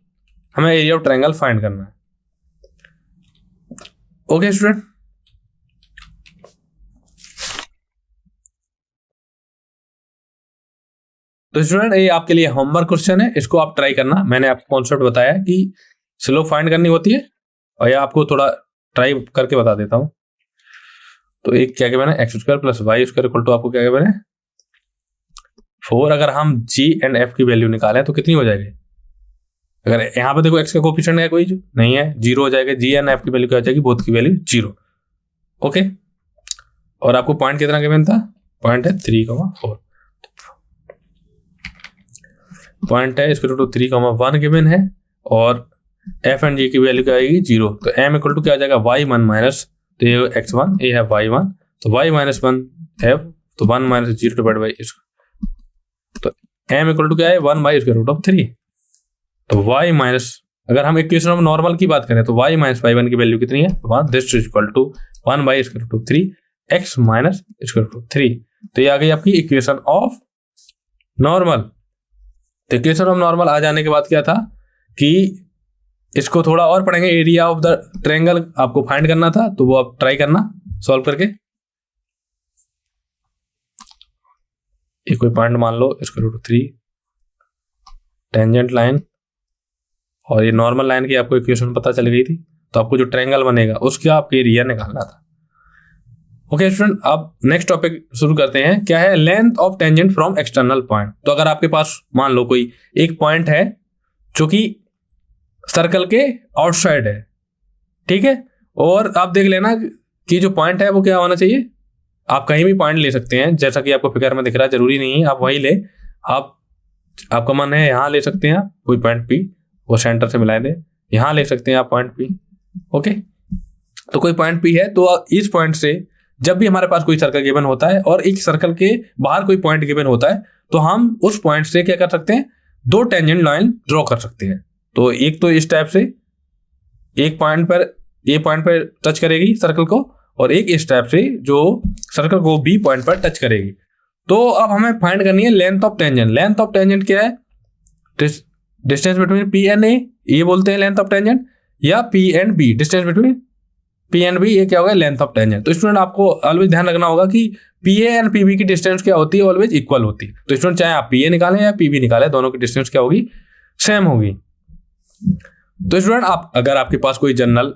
हमें area of triangle find करना है। Okay student, तो student ये आपके लिए होमवर्क क्वेश्चन है, इसको आप ट्राई करना। मैंने आपको कॉन्सेप्ट बताया कि स्लोप फाइंड करनी होती है और यह आपको थोड़ा ट्राई करके बता देता हूं। तो एक क्या गिवन है x² + y² इक्वल टू आपको क्या गिवन है 4। अगर हम g एंड f की वैल्यू निकालें तो कितनी हो जाएगी, अगर यहाँ पे देखो x का कोएफिशिएंट है कोई जो नहीं है 0 हो जाएगा, g एंड f की वैल्यू क्या हो जाएगी बोथ की वैल्यू 0। ओके, और आपको पॉइंट कितना गिवन था, पॉइंट है 3, 4 पॉइंट है इसके टू 3, 1 गिवन है, और f एंड g की वैल्यू क्या आएगी 0। तो m इक्वल टू क्या आ जाएगा y1 माइनस, तो ये x1 ये है y1, तो y - 1 f, तो 1 - 0 डिवाइड बाई इसको, तो m इक्वल टू क्या है 1/√3। तो y माइनस, अगर हम इक्वेशन ऑफ नॉर्मल की बात करें तो y - y1 की वैल्यू कितनी है 1, this is equal to 1/√3 x minus √3। तो ये आ गई आपकी इक्वेशन ऑफ नॉर्मल। तो इक्वेशन ऑफ नॉर्मल आ जाने के बाद क्या था कि इसको थोड़ा और पढ़ेंगे, एरिया ऑफ द ट्रायंगल आपको फाइंड करना था, तो वो आप ट्राई करना सॉल्व करके। एक कोई पॉइंट मान लो इसको √3 टेंजेंट लाइन, और ये नॉर्मल लाइन की आपको इक्वेशन पता चल गई थी, तो आपको जो ट्रायंगल बनेगा उसका आपको एरिया निकालना था। ओके स्टूडेंट, अब नेक्स्ट टॉपिक शुरू करते हैं। क्या है length of tangent from external point. तो अगर आपके पास मान लो कोई एक पॉइंट है जो कि सर्कल के आउटसाइड है, ठीक है, और आप देख लेना कि जो पॉइंट है वो क्या होना चाहिए। आप कहीं भी पॉइंट ले सकते हैं, जैसा कि आपको फिगर में दिख रहा है, जरूरी नहीं है आप वही ले, आपका मन है यहाँ ले सकते हैं आप कोई पॉइंट P, वो सेंटर से मिला दे, यहाँ ले सकते हैं आप पॉइंट P। ओके, तो कोई पॉइंट P है, तो इस पॉइंट से जब भी हमारे पास कोई सर्कल गिवन होता है और एक सर्कल के बाहर कोई पॉइंट गिवन होता है, तो हम उस पॉइंट से क्या कर सकते हैं, दो टेंजेंट लाइन ड्रॉ कर सकते हैं। तो एक तो इस टाइप से एक पॉइंट पर ए पॉइंट पर टच करेगी सर्कल को, और एक इस टाइप से जो सर्कल को बी पॉइंट पर टच करेगी। तो अब हमें फाइंड करनी है length of tangent. Length of tangent क्या है, distance between P and A, ये बोलते हैं लेंथ ऑफ टेंजेंट, या P and B distance between P and B, ये क्या होगा, लेंथ ऑफ टेंजेंट। तो स्टूडेंट आपको ऑलवेज ध्यान रखना होगा कि P A and P B की डिस्टेंस क्या होती है, ऑलवेज इक्वल होती है। तो स्टूडेंट चाहे आप पी ए निकालें या पी बी निकालें, दोनों की डिस्टेंस क्या होगी, सेम होगी। तो स्टूडेंट आप अगर आपके पास कोई जनरल,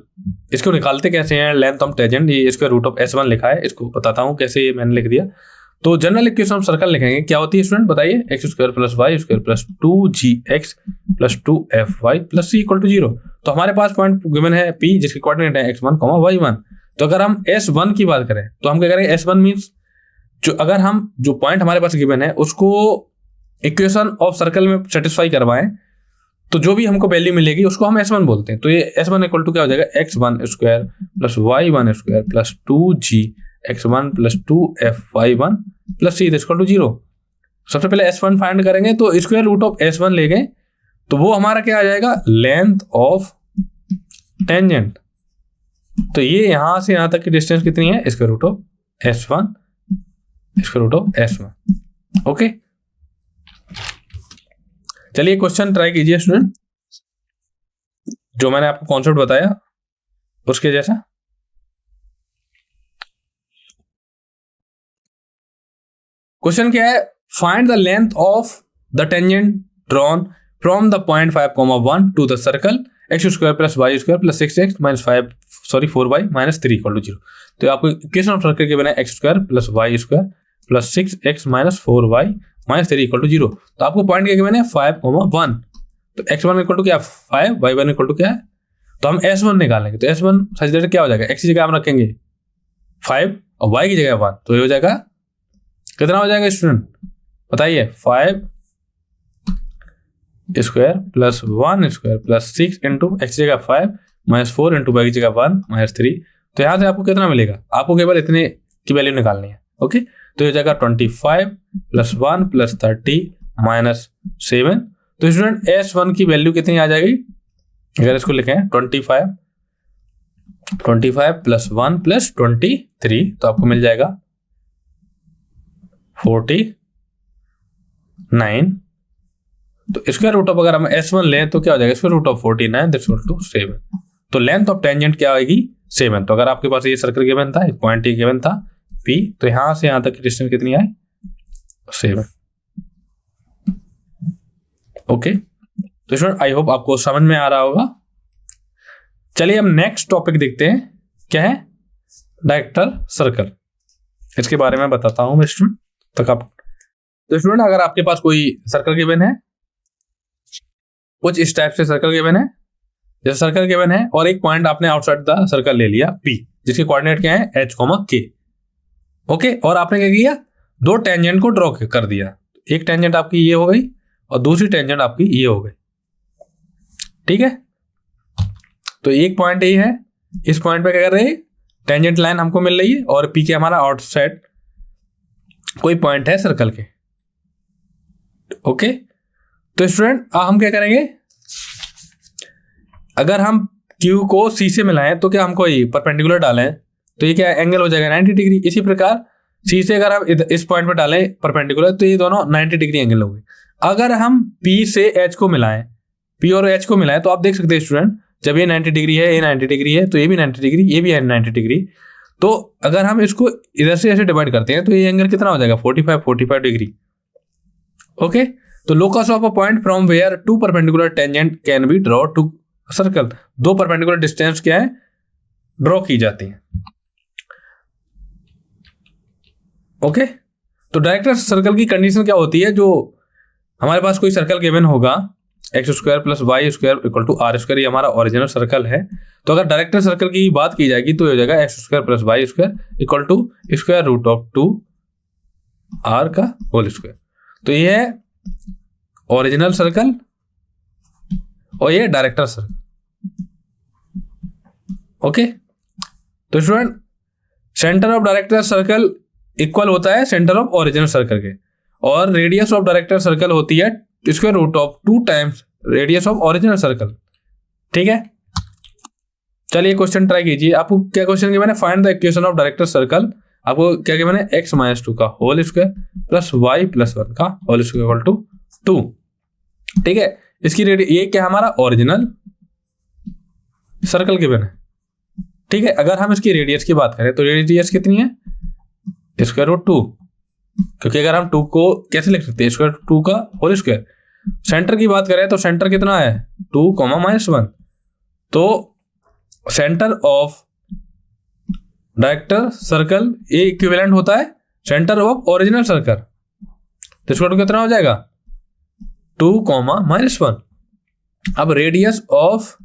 इसको निकालते कैसे हैं, लेंथ ऑफ टेंजेंट, ये स्क्वायर रूट ऑफ S1 लिखा है, इसको बताता हूँ कैसे, ये मैंने लिख दिया। तो जनरल इक्वेशन ऑफ सर्कल लिखेंगे, क्या होती है स्टूडेंट बताइए, x square plus Y square plus 2gx plus 2fy plus c equal to 0। तो हमारे पास पॉइंट गिवन है P, जिसके कोऑर्डिनेट है x1, y1। तो अगर हम S1 की बात करें तो हम क्या करेंगे, S1 मींस जो, अगर हम जो पॉइंट हमारे पास गिवन है उसको इक्वेशन ऑफ सर्कल में सेटिस्फाई करवाएं, तो जो भी हमको वैल्यू मिलेगी उसको हम S1 बोलते हैं। तो ये S1 इक्वल टू क्या हो जाएगा, x1 square plus y1 square plus 2gx1 plus 2fy1 plus c equal to 0। सबसे पहले S1 फाइंड करेंगे, तो स्क्वायर रूट ऑफ S1 ले गए, तो वो हमारा क्या आ जाएगा, लेंथ ऑफ टेंजेंट। तो ये यहां से यहां तक की डिस्टेंस कितनी है, square root of S1 square root of S1। Okay, चलिए क्वेश्चन ट्राई कीजिए स्टूडेंट, जो मैंने आपको कॉन्सेप्ट बताया उसके जैसा। क्वेश्चन क्या है, find the length of the tangent drawn from the point 5,1 to the circle x square plus Y square plus 6x minus 4y minus 3 equal to 0। तो आपको इक्वेशन ऑफ सर्कल के बना x square plus Y square plus 6x minus 4y minus 3 equal to 0। तो आपको point क्या given है, 5,1। तो x1 equal to क्या, 5, y1 इक्वल टू क्या है, तो हम S1 निकालेंगे। तो S1 सच देर क्या हो जाएगा, x की जगह हम रखेंगे 5 और y की जगह 1, तो ये हो जाएगा, कितना हो जाएगा स्टूडेंट बताइए, 5 square plus 1 square plus 6 into x की जगह 5 माइनस 4 इंटू वाई की जगह 1 माइनस 3। तो यहाँ से आपको कितना मिलेगा, आपको केवल इतने की वैल्यू निकालनी है। ओके, तो ये जाएगा 25 प्लस 1 प्लस 30 माइनस 7। तो स्टूडेंट S1 की वैल्यू कितनी आ जाएगी, अगर इसको लिखें 25 प्लस 1 प्लस 23, तो आपको मिल जाएगा 49। तो स्क्वायर रूट ऑफ अगर हम S1 लें तो क्या हो जाएगा, square root of 49 that's equal to 7। तो लेंथ ऑफ टेंजेंट क्या आएगी, 7। तो अगर आपके पास ये सर्कल गिवन था, एक पॉइंट ही गिवन था P, तो यहां से यहां तक की डिस्टेंस कितनी आए, 7। ओके, तो स्टूडेंट आई होप आपको समझ में आ रहा होगा। चलिए हम नेक्स्ट टॉपिक देखते हैं, क्या है, डायरेक्टर सर्कल। इसके बारे में बताता हूं मैं स्टूडेंट तक आप। तो स्टूडेंट अगर आपके पास कोई सर्कल गिवन है, कुछ इस टाइप से सर्कल गिवन है, जैसे सर्कल गिवन है और एक पॉइंट आपने आउटसाइड द सर्कल ले लिया P, जिसके कोऑर्डिनेट क्या है, h, k। ओके, और आपने क्या किया, दो टेंजेंट को ड्रॉ कर दिया। एक टेंजेंट आपकी ये हो गई और दूसरी टेंजेंट आपकी ये हो गई, ठीक है। तो एक पॉइंट ये है, इस पॉइंट पे क्या कर रहे हैं, टेंजेंट लाइन हमको मिल रही है और P के हमारा आउटसाइड कोई पॉइंट है सर्कल के। ओके, तो स्टूडेंट हम क्या करेंगे, अगर हम Q को C से मिलाएं तो क्या हमको ये परपेंडिकुलर डालें, तो ये क्या एंगल हो जाएगा 90 डिग्री। इसी प्रकार C से अगर हम इस पॉइंट पर डालें परपेंडिकुलर, तो ये दोनों 90 डिग्री एंगल हो गए। अगर हम P से H को मिलाएं, P और H को मिलाएं, तो आप देख सकते हैं स्टूडेंट, जब ये 90 डिग्री है, ये 90 डिग्री है, तो ये भी 90 डिग्री, ये भी है 90 डिग्री। तो अगर हम इसको इधर से ऐसे डिवाइड करते हैं तो ये एंगल कितना हो जाएगा, 45 डिग्री। ओके, तो locus of a point from where two perpendicular tangent can be draw to circle. दो परपेंडिकुलर डिस्टेंस क्या है, ड्रॉ की जाती है। ओके, तो डायरेक्टर सर्कल की कंडीशन क्या होती है, जो हमारे पास कोई सर्कल गिवन होगा, x square plus Y square equal to are square, ये हमारा ओरिजिनल सर्कल है। तो अगर डायरेक्टर सर्कल की बात की जाएगी तो ये हो जाएगा x square plus Y square equal to square root of 2 r का होल स्क्वायर। तो ये है ओरिजिनल सर्कल और ये डायरेक्टर सर्कल। ओके, तो student centre of director circle equal होता है सेंटर ऑफ ओरिजिनल सर्कल के, और रेडियस ऑफ डायरेक्टर सर्कल होती है square root of 2 times radius of original circle. ठीक है, चलिए क्वेश्चन ट्राई कीजिए। आपको क्या क्वेश्चन किया मैंने, find the equation of director circle. आपको क्या किया मैंने, x माइनस 2 का whole square plus y plus 1 का होल स्क्वायर इक्वल टू 2। ठीक है, इसकी ये क्या हमारा ओरिजिनल सर्कल गिवन है। ठीक है, अगर हम इसकी रेडियस की बात करें तो रेडियस कितनी है, स्क्वायर रूट 2, क्योंकि अगर हम 2 को कैसे लिख सकते हैं, स्क्वायर रूट 2 का होल स्क्वायर। सेंटर की बात करें तो सेंटर कितना है 2, -1, तो सेंटर ऑफ डायरेक्टर सर्कल ये इक्विवेलेंट होता है सेंटर ऑफ ओरिजिनल सर्कल, तो इसका कितना हो जाएगा 2, -1। अब रेडियस ऑफ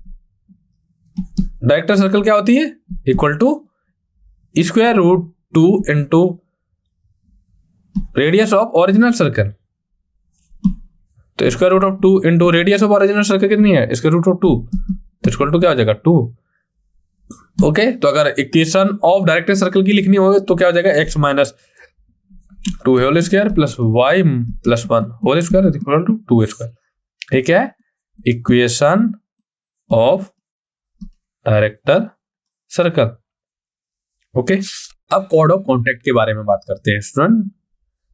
डायरेक्टर सर्कल क्या होती है, equal to square root 2 into radius of original circle. तो square root of 2 into radius of original circle कितनी है, स्क्वायर रूट ऑफ 2, तो इक्वल टू क्या हो जाएगा 2। ओके, तो अगर इक्वेशन ऑफ डायरेक्टर सर्कल की लिखनी हो तो क्या हो जाएगा x - 2 whole square plus y + 1 whole square equal to 2 square. ठीक है, equation of director circle. Okay, अब कोड ऑफ कॉन्टैक्ट के बारे में बात करते हैं स्टूडेंट।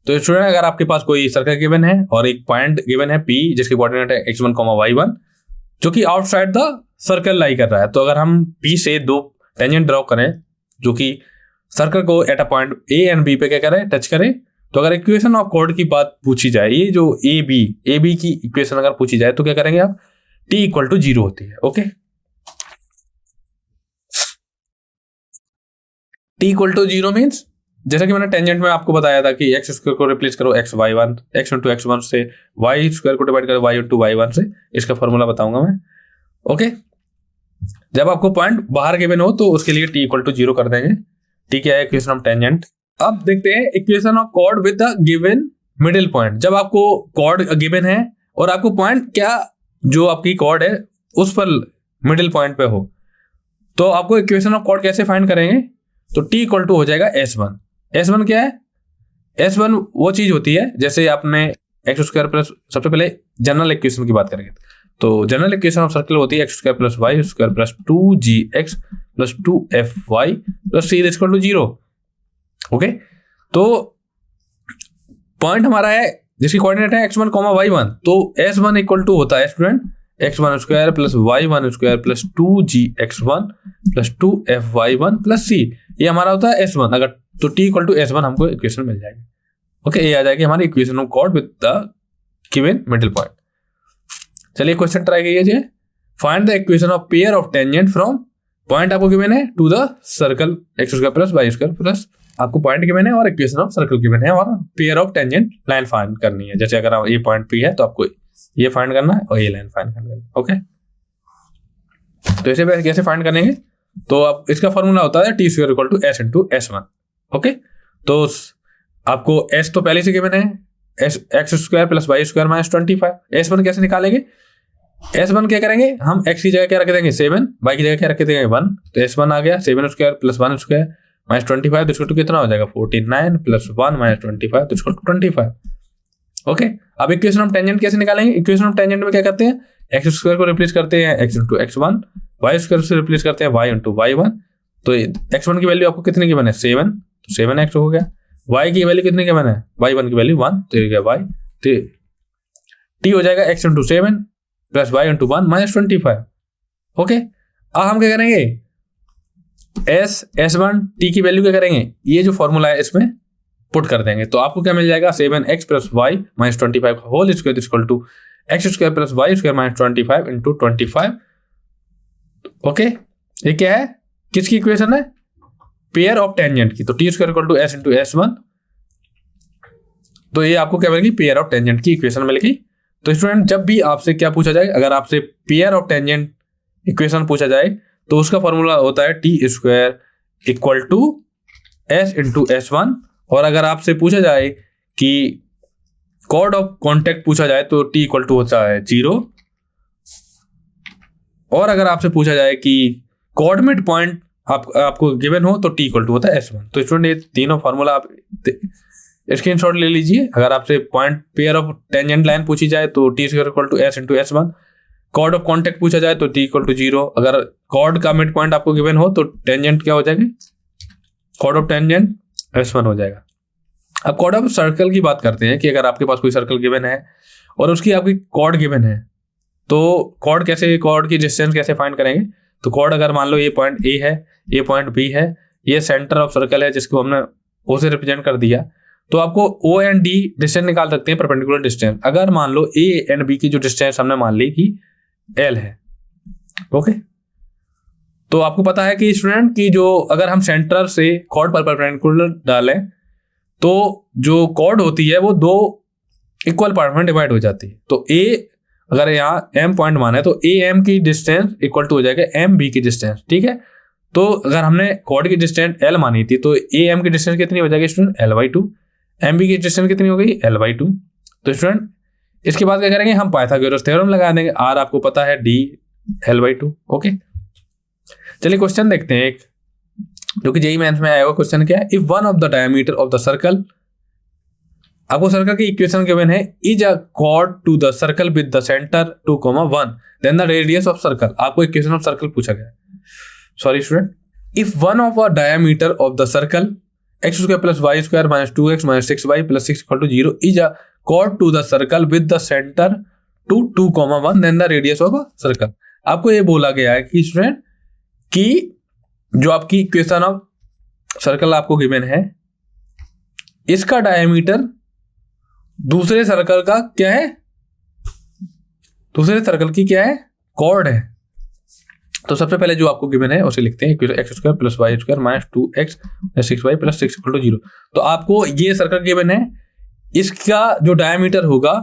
तो स्टूडेंट अगर आपके पास कोई सर्कल गिवन है और एक पॉइंट गिवन है P जिसके कोऑर्डिनेट है x1, y1 जो कि आउटसाइड द सर्कल लाई कर रहा है, तो अगर हम P से 2 टेंजेंट ड्रॉ करें जो कि सर्कल को eight a point A and B पे क्या करें, टच करें, तो अगर इक्वेशन ऑफ कोड की बात पूछी जाए, ये जो ए बी की इक्वेशन अगर पूछी जाए तो क्या करेंगे आप, T = 0 होती है। ओके, T = 0 मीन्स जैसा कि मैंने टेंजेंट में आपको बताया था कि x स्क्वायर को रिप्लेस करो x/y1, x × x1 से, y स्क्वायर को डिवाइड करो y × y1 से, इसका फॉर्मूला बताऊंगा मैं। ओके, जब आपको पॉइंट बाहर गिवन हो तो उसके लिए T = 0 कर देंगे। ठीक है, इक्वेशन ऑफ टेंजेंट। अब देखते हैं equation of chord with the given middle point. जब आपको कॉर्ड गिवन है और आपको पॉइंट क्या जो आपकी कॉर्ड है उस पर मिडिल पॉइंट पे हो, तो आपको इक्वेशन ऑफ कॉर्ड कैसे फाइंड करेंगे, तो T = हो जाएगा S1। S1 क्या है, S1 वो चीज होती है जैसे आपने x² प्लस, सबसे पहले जनरल इक्वेशन की बात करेंगे तो जनरल इक्वेशन ऑफ सर्कल होती है x² + y² + 2gx + 2fy + c = 0। Okay, तो पॉइंट हमारा है जिसकी कोऑर्डिनेट है x1, y1, तो S1 = होता है student x1² + y1² + 2gx1 + 2fy1 + c, ये हमारा होता है S1। अगर तो T = S1 हमको इक्वेशन मिल जाएगी। ओके, ये आ जाएगी हमारी equation of chord with the given middle point. चलिए क्वेश्चन ट्राई कीजिए, find the equation of pair of tangent from, point आपको गिवन है to the circle x² + y² plus आपको पॉइंट गिवन है और इक्वेशन ऑफ सर्कल गिवन है और pair of tangent line find करनी है। जैसे अगर ये पॉइंट P है तो आपको ये फाइंड करना है और ये लाइन फाइंड करना है। ओके, तो इसे कैसे फाइंड करेंगे, तो आप इसका फॉर्मूला होता है T² = S × S1। ओके, तो आपको S तो पहले से गिवन है x² + y² - 25। S1 कैसे निकालेंगे, S1 क्या करेंगे, हम x की जगह क्या रख देंगे 7, y की जगह क्या रख देंगे 1, तो S1 आ गया 7² + 1² - 25, तो इसको कितना हो जाएगा 49 + 1 - 25, तो इसको 25। ओके, अब इक्वेशन ऑफ टेंजेंट कैसे निकालेंगे, इक्वेशन ऑफ टेंजेंट में क्या करते हैं, x² को रिप्लेस करते हैं x × x1, y² से रिप्लेस करते हैं y × y1, तो x1 की वैल्यू आपको कितने की बने 7, तो 7x हो गया, y की वैल्यू कितने की बने, y1 की वैल्यू 1, तो ये गया y, तो t हो जाएगा x × 7 + y × 1 - 25। ओके, अब हम क्या करेंगे, S1 t की वैल्यू क्या करेंगे, ये जो फॉर्मूला है इसमें पुट कर देंगे, तो आपको क्या मिल जाएगा 7x + y - 25 whole square = x² + y² - 25 × 25। Okay, ये क्या है, किसकी इक्वेशन है, पेयर ऑफ टेंजेंट की, तो T² = S × S1, तो ये आपको क्या मिलेगी, पेयर ऑफ टेंजेंट की इक्वेशन मिलेगी। तो स्टूडेंट जब भी आपसे क्या पूछा जाए, अगर आपसे पेयर ऑफ टेंजेंट इक्वेशन पूछा जाए तो उसका फॉर्मूला होता है T² = S × S1, और अगर आपसे पूछा जाए कि कॉर्ड ऑफ कॉन्टैक्ट पूछा जाए तो T = होता है 0, और अगर आपसे पूछा जाए कि कोऑर्डिनेट पॉइंट आपको गिवन हो तो T = होता है S1। तो स्टूडेंट ये तीनों फार्मूला आप स्क्रीनशॉट ले लीजिए। अगर आपसे point pair of tangent line पूछी जाए तो T² = S × S1, cord of contact पूछा जाए तो T = 0, अगर कॉर्ड का मिड पॉइंट आपको गिवन हो तो टेंजेंट क्या हो जाएगी, कॉर्ड ऑफ टेंजेंट S1 हो जाएगा। अब कॉर्ड ऑफ सर्कल की बात करते हैं कि अगर आपके पास कोई सर्कल गिवन है और उसकी आपकी कॉर्ड गिवन है, तो कॉर्ड की डिस्टेंस कैसे फाइंड करेंगे, तो कॉर्ड अगर मान लो ये पॉइंट ए है, ये पॉइंट बी है, ये सेंटर ऑफ सर्कल है जिसको हमने ओ से रिप्रेजेंट कर दिया, तो आपको ओ एंड डी डिस्टेंस निकाल सकते हैं, परपेंडिकुलर डिस्टेंस। अगर मान लो ए एंड बी की जो डिस्टेंस हमने मान ली कि एल है, ओके, तो आपको पता है कि स्टूडेंट की जो अगर हम सेंटर से कॉर्ड पर परपेंडिकुलर डालें तो जो कॉर्ड होती है वो दो इक्वल पार्ट में डिवाइड हो जाती है। तो ए अगर यहाँ एम पॉइंट माने तो ए एम की डिस्टेंस इक्वल टू हो जाएगा एम बी की डिस्टेंस, ठीक है। तो अगर हमने कॉर्ड की डिस्टेंस एल मानी थी तो ए एम की डिस्टेंस कितनी हो जाएगी student, l by two. M b की डिस्टेंस कितनी हो गई, एल बाई टू। तो स्टूडेंट इसके बाद क्या करेंगे, हम पाइथागोरस थ्योरम लगा देंगे। आर आपको पता है D L by to, okay. चलिए क्वेश्चन देखते हैं एक जो कि जेईई मेंस में आया हुआ क्वेश्चन क्या है, if one of the diameter of the circle, आपको सर्कल की इक्वेशन गिवन है, is a chord to the circle with the centre 2,1 then the radius of circle. आपको इक्वेशन ऑफ सर्कल पूछा गया है। Sorry student, if one of a diameter of the circle x square plus Y square minus 2x minus 6y plus 6 equal to 0 is a chord to the circle with the centre to 2,1 then the radius of a circle. आपको ये बोला गया है कि student कि जो आपकी equation of circle आपको गिवन है, इसका डायमीटर दूसरे सर्कल का क्या है, दूसरे सर्कल की क्या है, कॉर्ड है। तो सबसे पहले जो आपको गिवन है उसे लिखते हैं, x square plus Y square minus 2x plus 6y plus 6 equal to 0। तो आपको ये सर्कल गिवन है, इसका जो डायमीटर होगा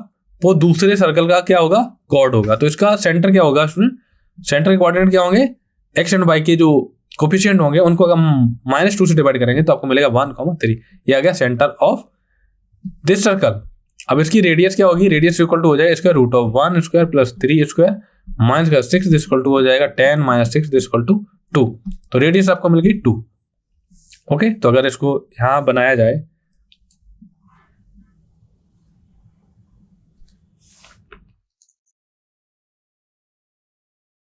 वो दूसरे सर्कल का क्या होगा, कॉर्ड होगा। तो इसका सेंटर क्या होगा स्टूडेंट, सेंटर के कोऑर्डिनेट क्या होंगे, एक्स एंड वाई के जो कोफिशिएंट होंगे उनको अगर हम -2 से डिवाइड करेंगे तो आपको मिलेगा 1,3। ये आ गया सेंटर ऑफ दिस सर्कल। अब इसकी रेडियस क्या होगी, रेडियस इक्वल टू हो जाएगा इसका root of 1 square plus 3 square minus का 6 दिस इक्वल टू हो जाएगा 10 माइनस 6 दिस इक्वल टू 2। तो रेडियस आपको मिल गई 2, ओके। तो अगर इसको यहां बनाया जाए,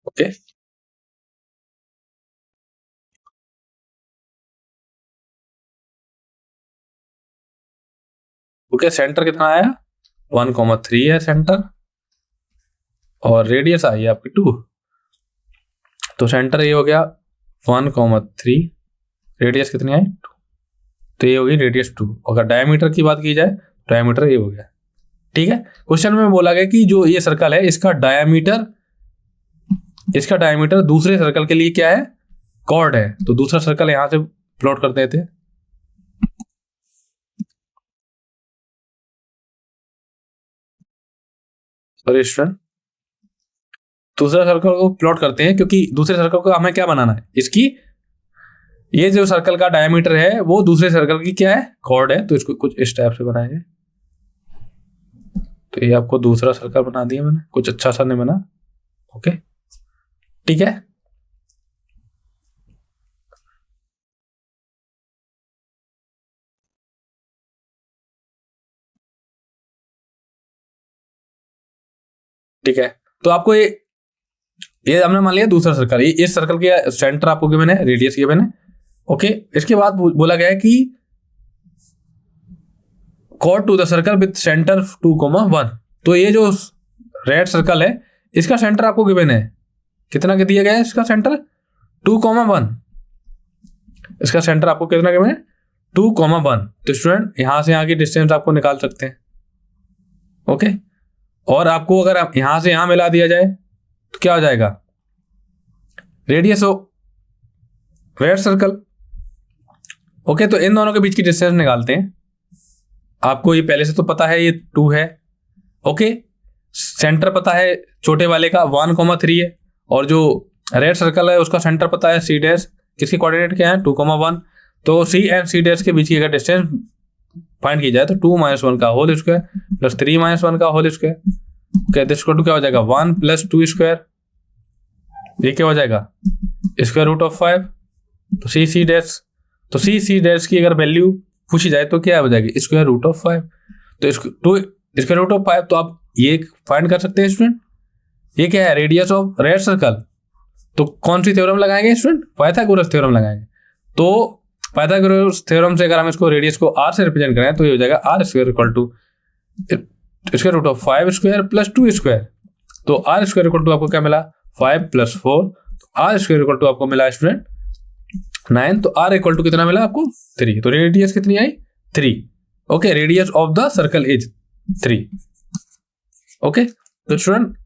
ओके, ओके, सेंटर कितना आया 1,3 है सेंटर, और रेडियस आई है आपकी 2। तो सेंटर ये हो गया 1,3, रेडियस कितनी आई 2, तो ये होगी रेडियस 2। अगर डायमीटर की बात की जाए तो डायमीटर ये हो गया, ठीक है। क्वेश्चन में बोला गया कि जो ये सर्कल है इसका डायमीटर दूसरे सर्कल के लिए क्या है, कॉर्ड है। तो दूसरा सर्कल यहां से प्लॉट कर देते हैं। सॉरी स्टूडेंट, दूसरा सर्कल को प्लॉट करते हैं क्योंकि दूसरे सर्कल को हमें क्या बनाना है, इसकी ये जो सर्कल का डायमीटर है वो दूसरे सर्कल की क्या है, कॉर्ड है। तो इसको कुछ इस टाइप से बनाएंगे। तो ये आपको दूसरा सर्कल बना दिया मैंने, कुछ अच्छा सा नहीं बना, ओके, ठीक है। ठीक है, तो आपको ये हमने मान लिया दूसरा सर्कल, ये इस सर्कल के सेंटर आपको गिवन है, रेडियस गिवन है, ओके। इसके बाद बोला गया है कि chord to the circle with centre 2,1। तो ये जो रेड सर्कल है इसका सेंटर आपको गिवन है, कितना के दिया गया है, इसका सेंटर 2,1। इसका सेंटर आपको कितना गिवन है, 2,1। तो स्टूडेंट यहां से यहां की डिस्टेंस आपको निकाल सकते हैं, ओके। और आपको अगर आप यहां से यहां मिला दिया जाए तो क्या हो जाएगा, radius of red circle, okay. तो इन दोनों के बीच की डिस्टेंस निकालते हैं। आपको ये पहले से तो पता है ये 2 है, ओके। सेंटर पता है छोटे वाले का 1,3 है, और जो रेड सर्कल है उसका सेंटर पता है C डैश, किसके कोऑर्डिनेट क्या है 2,1। तो C एंड C डैश के बीच की अगर डिस्टेंस फाइंड की जाए तो 2 - 1 का होल स्क्वायर प्लस 3 - 1 का whole square, okay. This equal to क्या हो जाएगा 1 प्लस 2 स्क्वायर, ये क्या हो जाएगा स्क्वायर रूट ऑफ 5। तो C डैश, तो C डैश की अगर वैल्यू पूछी जाए तो क्या हो जाएगी स्क्वायर रूट ऑफ 5। तो स्क्वायर रूट ऑफ 5, तो आप ये फाइंड कर सकते हैं स्टूडेंट, ये क्या है रेडियस ऑफ रेड सर्कल। तो कौन सी थ्योरम लगाएंगे स्टूडेंट, पाइथागोरस थ्योरम लगाएंगे। तो पाइथागोरस थ्योरम से अगर हम इसको रेडियस को r से रिप्रेजेंट करें तो ये हो जाएगा r square equal to square root of 5 square plus 2 square. तो r स्क्वायर इक्वल टू आपको क्या मिला 5 + 4, तो आर स्क्वायर इक्वल टू आपको मिला स्टूडेंट 9, तो आर इक्वल टू कितना मिला आपको 3, तो रेडियस कितनी आई 3। Okay, radius of the circle is 3। Okay, तो स्टूडेंट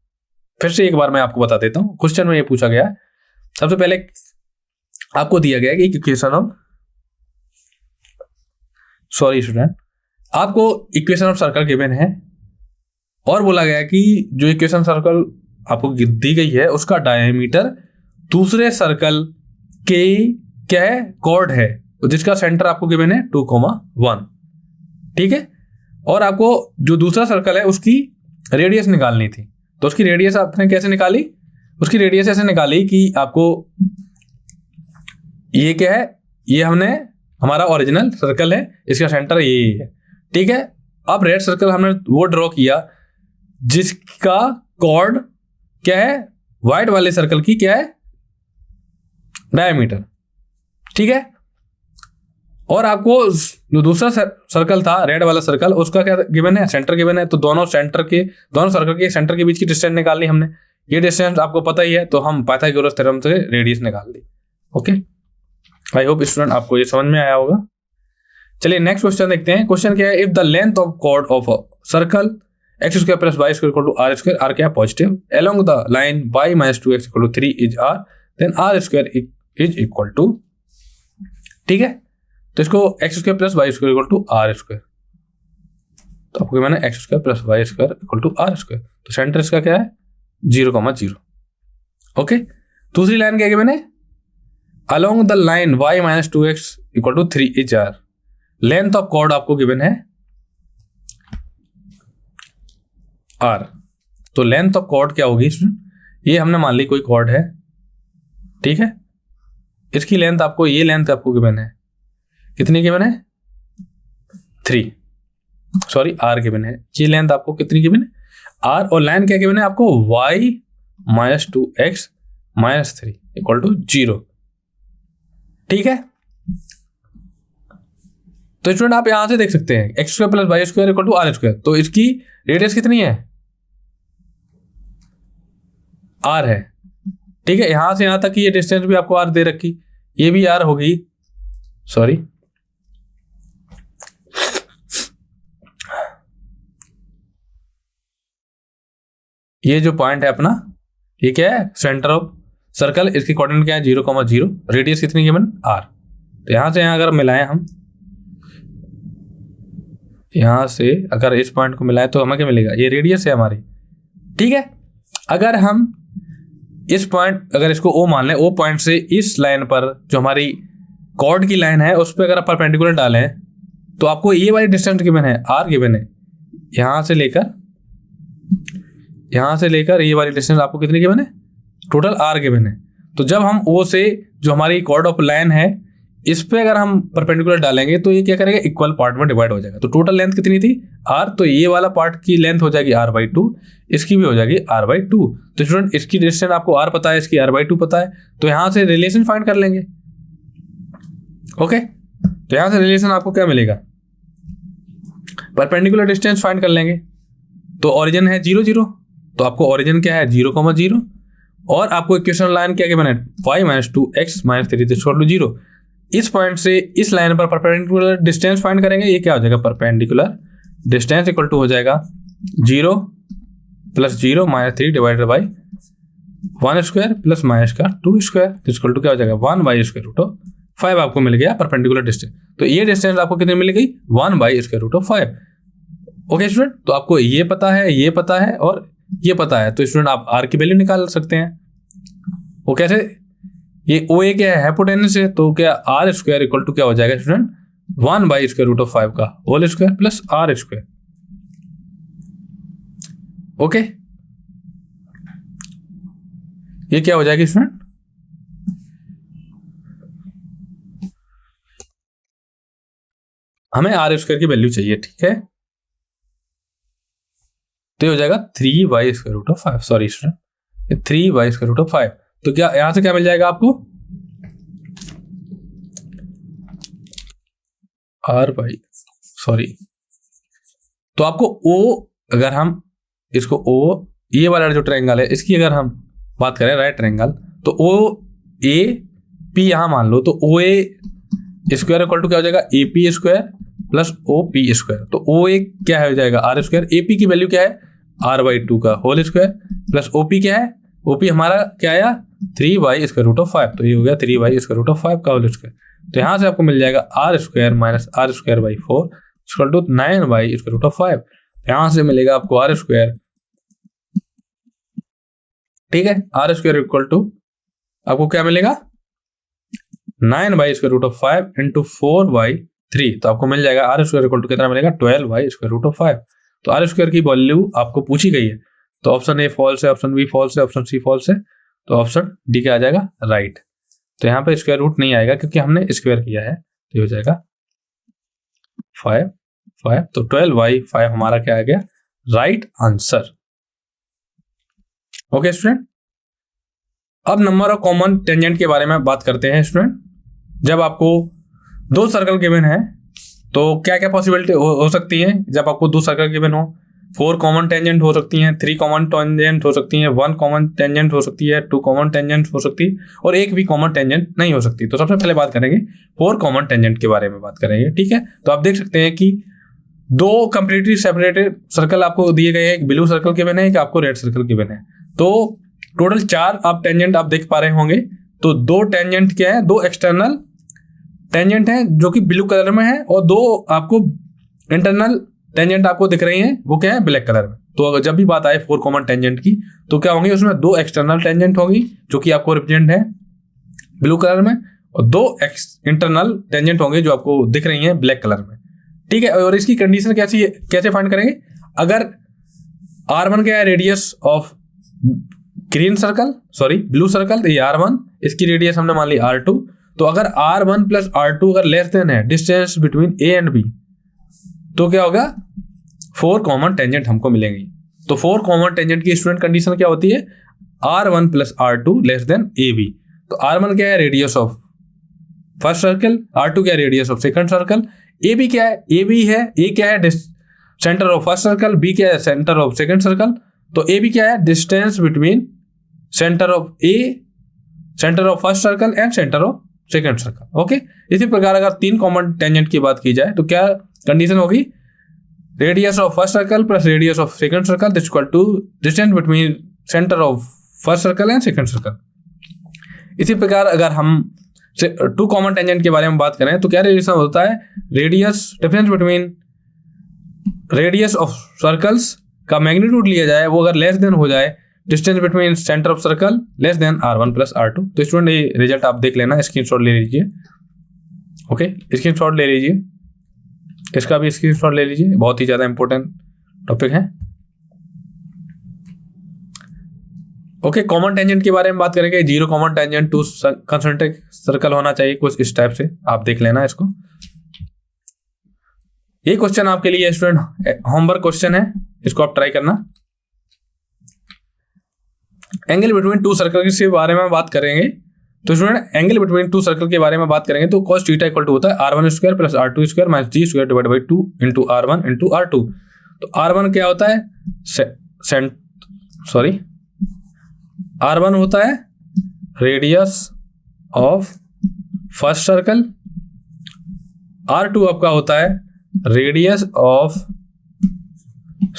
फिर से एक बार मैं आपको बता देता हूं, क्वेश्चन में ये पूछा गया है, सबसे पहले आपको दिया गया है कि इक्वेशन ऑफ स्टूडेंट आपको इक्वेशन ऑफ सर्कल गिवन है और बोला गया है कि जो इक्वेशन सर्कल आपको दी गई है उसका डायमीटर दूसरे सर्कल के क्या है कॉर्ड है, जिसका सेंटर आपको गिवन है 2,1। ठीक है, और आपको जो दूसरा सर्कल है उसकी रेडियस निकालनी थी, तो उसकी रेडियस आपने कैसे निकाली, उसकी रेडियस ऐसे निकाली कि आपको ये क्या है, ये हमने हमारा ओरिजिनल सर्कल है, इसका सेंटर ये है। ठीक है, अब रेड सर्कल हमने वो ड्रॉ किया जिसका कॉर्ड क्या है व्हाइट वाले सर्कल की क्या है डायमीटर। ठीक है, और आपको जो दूसरा सर्कल था रेड वाला सर्कल उसका क्या गिवन है, सेंटर गिवन है, तो दोनों सर्कल के सेंटर के बीच की डिस्टेंस निकालनी हमने, ये डिस्टेंस आपको पता ही है, तो हम पाइथागोरस थ्योरम से रेडियस निकाल ली। ओके, आई होप स्टूडेंट आपको ये समझ में आया होगा। चलिए नेक्स्ट क्वेश्चन देखते हैं। क्वेश्चन क्या है, if the length of chord of a circle x square plus Y square equal to are square, r क्या है positive, along the line y minus 2x equal to 3 is r, then r square is equal to. ठीक है, तो इसको x square plus Y square equal to are square, तो आपको मैंने x square plus Y square equal to are square, तो centre इसका क्या है 0,0। ओके, दूसरी लाइन क्या है मैंने, along the line y minus 2x equal to 3 is r, length of chord आपको गिवन है r, तो लेंथ ऑफ कॉर्ड क्या होगी, ये हमने मान ली कोई कॉर्ड है। ठीक है, इसकी लेंथ आपको, ये लेंथ आपको गिवन है, कितनी गिवन है 3, सॉरी r गिवन है, ये लेंथ आपको कितनी गिवन है r, और लाइन क्या गिवन है आपको y minus 2x minus 3 equal to 0। ठीक है, तो स्टूडेंट आप यहां से देख सकते हैं x square plus Y square equal to are square, तो इसकी रेडियस कितनी है r है। ठीक है, यहां से यहां तक की ये डिस्टेंस भी आपको r दे रखी, ये भी r होगी, सॉरी ये जो पॉइंट है अपना, ये क्या है सेंटर ऑफ सर्कल, इसकी कोऑर्डिनेट क्या है 0,0, रेडियस कितनी गिवन r, तो यहां से यहां अगर मिलाएं हम, यहां से अगर इस पॉइंट को मिलाएं तो हमें क्या मिलेगा, ये रेडियस है हमारी। ठीक है, अगर हम इस पॉइंट, अगर इसको O मान लें, O पॉइंट से इस लाइन पर जो हमारी कॉर्ड की लाइन है उस पर अगर आप परपेंडिकुलर डालें तो आपको ये वाली डिस्टेंस गिवन है r गिवन है, यहां से लेकर ये वाली डिस्टेंस आपको कितनी गिवन है, टोटल r गिवन है। तो जब हम O से जो हमारी कॉर्ड ऑफ लाइन है इस पे अगर हम परपेंडिकुलर डालेंगे तो ये क्या करेगा, इक्वल पार्ट में डिवाइड हो जाएगा, तो टोटल लेंथ कितनी थी r, तो ये वाला पार्ट की लेंथ हो जाएगी r/2, इसकी भी हो जाएगी r/2। तो स्टूडेंट इसकी डिस्टेंस आपको r पता है, इसकी r/2 पता है, तो यहां से रिलेशन फाइंड कर लेंगे। ओके, तो यहां से रिलेशन आपको क्या मिलेगा, परपेंडिकुलर डिस्टेंस फाइंड कर लेंगे, तो ओरिजिन है 0, 0, तो आपको ओरिजिन क्या है 0,0, और आपको इक्वेशन लाइन क्या बना है y minus 2x minus 3 equal to 0। इस पॉइंट से इस लाइन पर परपेंडिकुलर डिस्टेंस फाइंड करेंगे, ये क्या हो जाएगा, परपेंडिकुलर डिस्टेंस इक्वल टू हो जाएगा 0 plus 0 minus 3 divided by 1 square plus minus का 2 स्क्वायर इक्वल टू क्या हो जाएगा 1 बाई स्क्वायर रूट ऑफ 5 आपको मिल गया परपेंडिकुलर डिस्टेंस। तो ये डिस्टेंस आपको कितनी मिल गई 1 by square root of 5। Okay student, तो आपको ये पता है, ये पता है और ये पता है, तो स्टूडेंट आप r की वैल्यू निकाल सकते हैं। वो कैसे, ये OA क्या है हाइपोटेनस है, तो क्या r स्क्वायर इक्वल टू क्या हो जाएगा student 1 by square root of 5 का whole square plus r square. Okay, ये क्या हो जाएगी स्टूडेंट, हमें r स्क्वायर की वैल्यू चाहिए, ठीक है, तो ये हो जाएगा 3 by square root of 5, sorry student 3 by square root of 5। तो क्या यहां से क्या मिल जाएगा आपको r बाई, सॉरी, तो आपको O, अगर हम इसको O, ये वाला जो ट्रायंगल है इसकी अगर हम बात करें राइट ट्रायंगल, तो ओ ए पी यहाँ मान लो, तो O A square equal to क्या हो जाएगा, A P square plus O P square. तो ओ ए क्या हो जाएगा, आर स्क्वायर, ए पी की वैल्यू क्या है, r/2 का whole square, plus O P क्या है, ओ पी हमारा क्या आया 3y√5, तो ये हो गया 3y√5 का होल स्क्वायर। तो यहाँ से आपको मिल जाएगा r square minus r²/4 equal to 9y√5। यहाँ से मिलेगा आपको r स्क्वायर, ठीक है, r स्क्वायर इक्वल टू आपको क्या मिलेगा 9y√5 इंटू 4y3, तो आपको मिल जाएगा r स्क्वायर इक्वल टू कितना मिलेगा 12y√5। तो r स्क्वायर की वैल्यू आपको पूछी गई है, तो ऑप्शन ए फॉल्स है, ऑप्शन बी फॉल्स है, ऑप्शन सी फॉल्स है, तो ऑप्शन डी क्या आ जाएगा राइट। तो यहाँ पे स्क्वायर रूट नहीं आएगा क्योंकि हमने स्क्वायर किया है, तो ये हो जाएगा 5, तो 12y5 हमारा क्या आ गया राइट आंसर। ओके स्टूडेंट, अब नंबर ऑफ कॉमन टेंजेंट के बारे में बात करते हैं स्टूडेंट। जब आपको दो सर्कल गिवन है तो क्या क्या पॉसिबिलिटी हो सकती है। जब आपको दो सर्कल गिवन हो, 4 कॉमन टेंजेंट हो सकती हैं, 3 कॉमन टेंजेंट हो सकती हैं, 1 कॉमन टेंजेंट हो सकती है, 2 कॉमन टेंजेंट हो सकती है और एक भी कॉमन टेंजेंट नहीं हो सकती। तो सबसे पहले बात करेंगे 4 कॉमन टेंजेंट के बारे में बात करेंगे, ठीक है। तो आप देख सकते हैं कि दो कंप्लीटली सेपरेटेड सर्कल आपको दिए गए हैं, एक ब्लू सर्कल गिवन है, एक आपको रेड सर्कल गिवन है। तो टोटल 4 आप टेंजेंट आप देख पा रहे होंगे। तो 2 टेंजेंट क्या है, 2 एक्सटर्नल टेंजेंट है जो कि ब्लू कलर में है और 2 आपको इंटरनल टेंजेंट आपको दिख रही हैं, वो क्या है ब्लैक कलर में। तो अगर जब भी बात आए 4 कॉमन टेंजेंट की तो क्या होंगे, उसमें 2 एक्सटर्नल टेंजेंट होगी जो कि आपको रिप्रेजेंट है ब्लू कलर में और 2 इंटरनल टेंजेंट होंगे जो आपको दिख रही हैं ब्लैक कलर में, ठीक है। और इसकी कंडीशन कैसे फाइंड करेंगे, अगर r1 क्या है radius of green circle, sorry blue circle, ये r1, इसकी रेडियस हमने मान ली r2। तो अगर r1 प्लस r2 अगर लेस देन है distance between a and b, तो क्या होगा 4 कॉमन टेंजेंट हमको मिलेंगी। तो 4 कॉमन टेंजेंट की स्टूडेंट कंडीशन क्या होती है, r1 plus r2 less than ab। तो r1 क्या है radius of first circle, r2 क्या है radius of second circle, ab क्या है, ab है, a क्या है centre of first circle, b क्या है सेंटर ऑफ सेकंड सर्कल। तो ab क्या है distance between centre of a, centre of first circle and centre of second circle. Okay, इसी प्रकार अगर 3 कॉमन टेंजेंट की बात की जाए तो क्या कंडीशन होगी, radius of first circle plus radius of second circle this equal to distance between centre of first circle and second circle. इसी प्रकार अगर हम 2 कॉमन टेंजेंट के बारे में बात करें तो क्या रिलेशन होता है, radius difference between radius of circles का मैग्नीट्यूड लिया जाए, वो अगर लेस देन हो जाए distance between centre of circle less than r1 plus r2। तो स्टूडेंट ये रिजल्ट आप देख लेना, स्क्रीनशॉट ले लीजिए। ओके, स्क्रीनशॉट ले लीजिए, इसका भी स्क्रीनशॉट ले लीजिए, बहुत ही ज्यादा इंपॉर्टेंट टॉपिक है। ओके, कॉमन टेंजेंट के बारे में बात करेंगे। 0 कॉमन टेंजेंट 2 कंसंट्रिक सर्कल होना चाहिए, कुछ इस टाइप से आप देख लेना इसको। ये क्वेश्चन आपके लिए स्टूडेंट होमवर्क क्वेश्चन है, इसको आप ट्राई करना। एंगल बिटवीन 2 सर्कल के बारे में बात करेंगे। तो स्टूडेंट एंगल बिटवीन 2 सर्कल के बारे में बात करेंगे तो cos थीटा इक्वल टू होता है r1 square plus r2 square minus g square divide by 2 into r1 into r2। तो r1 क्या होता है, r1 होता है radius of first circle, r2 आपका होता है radius of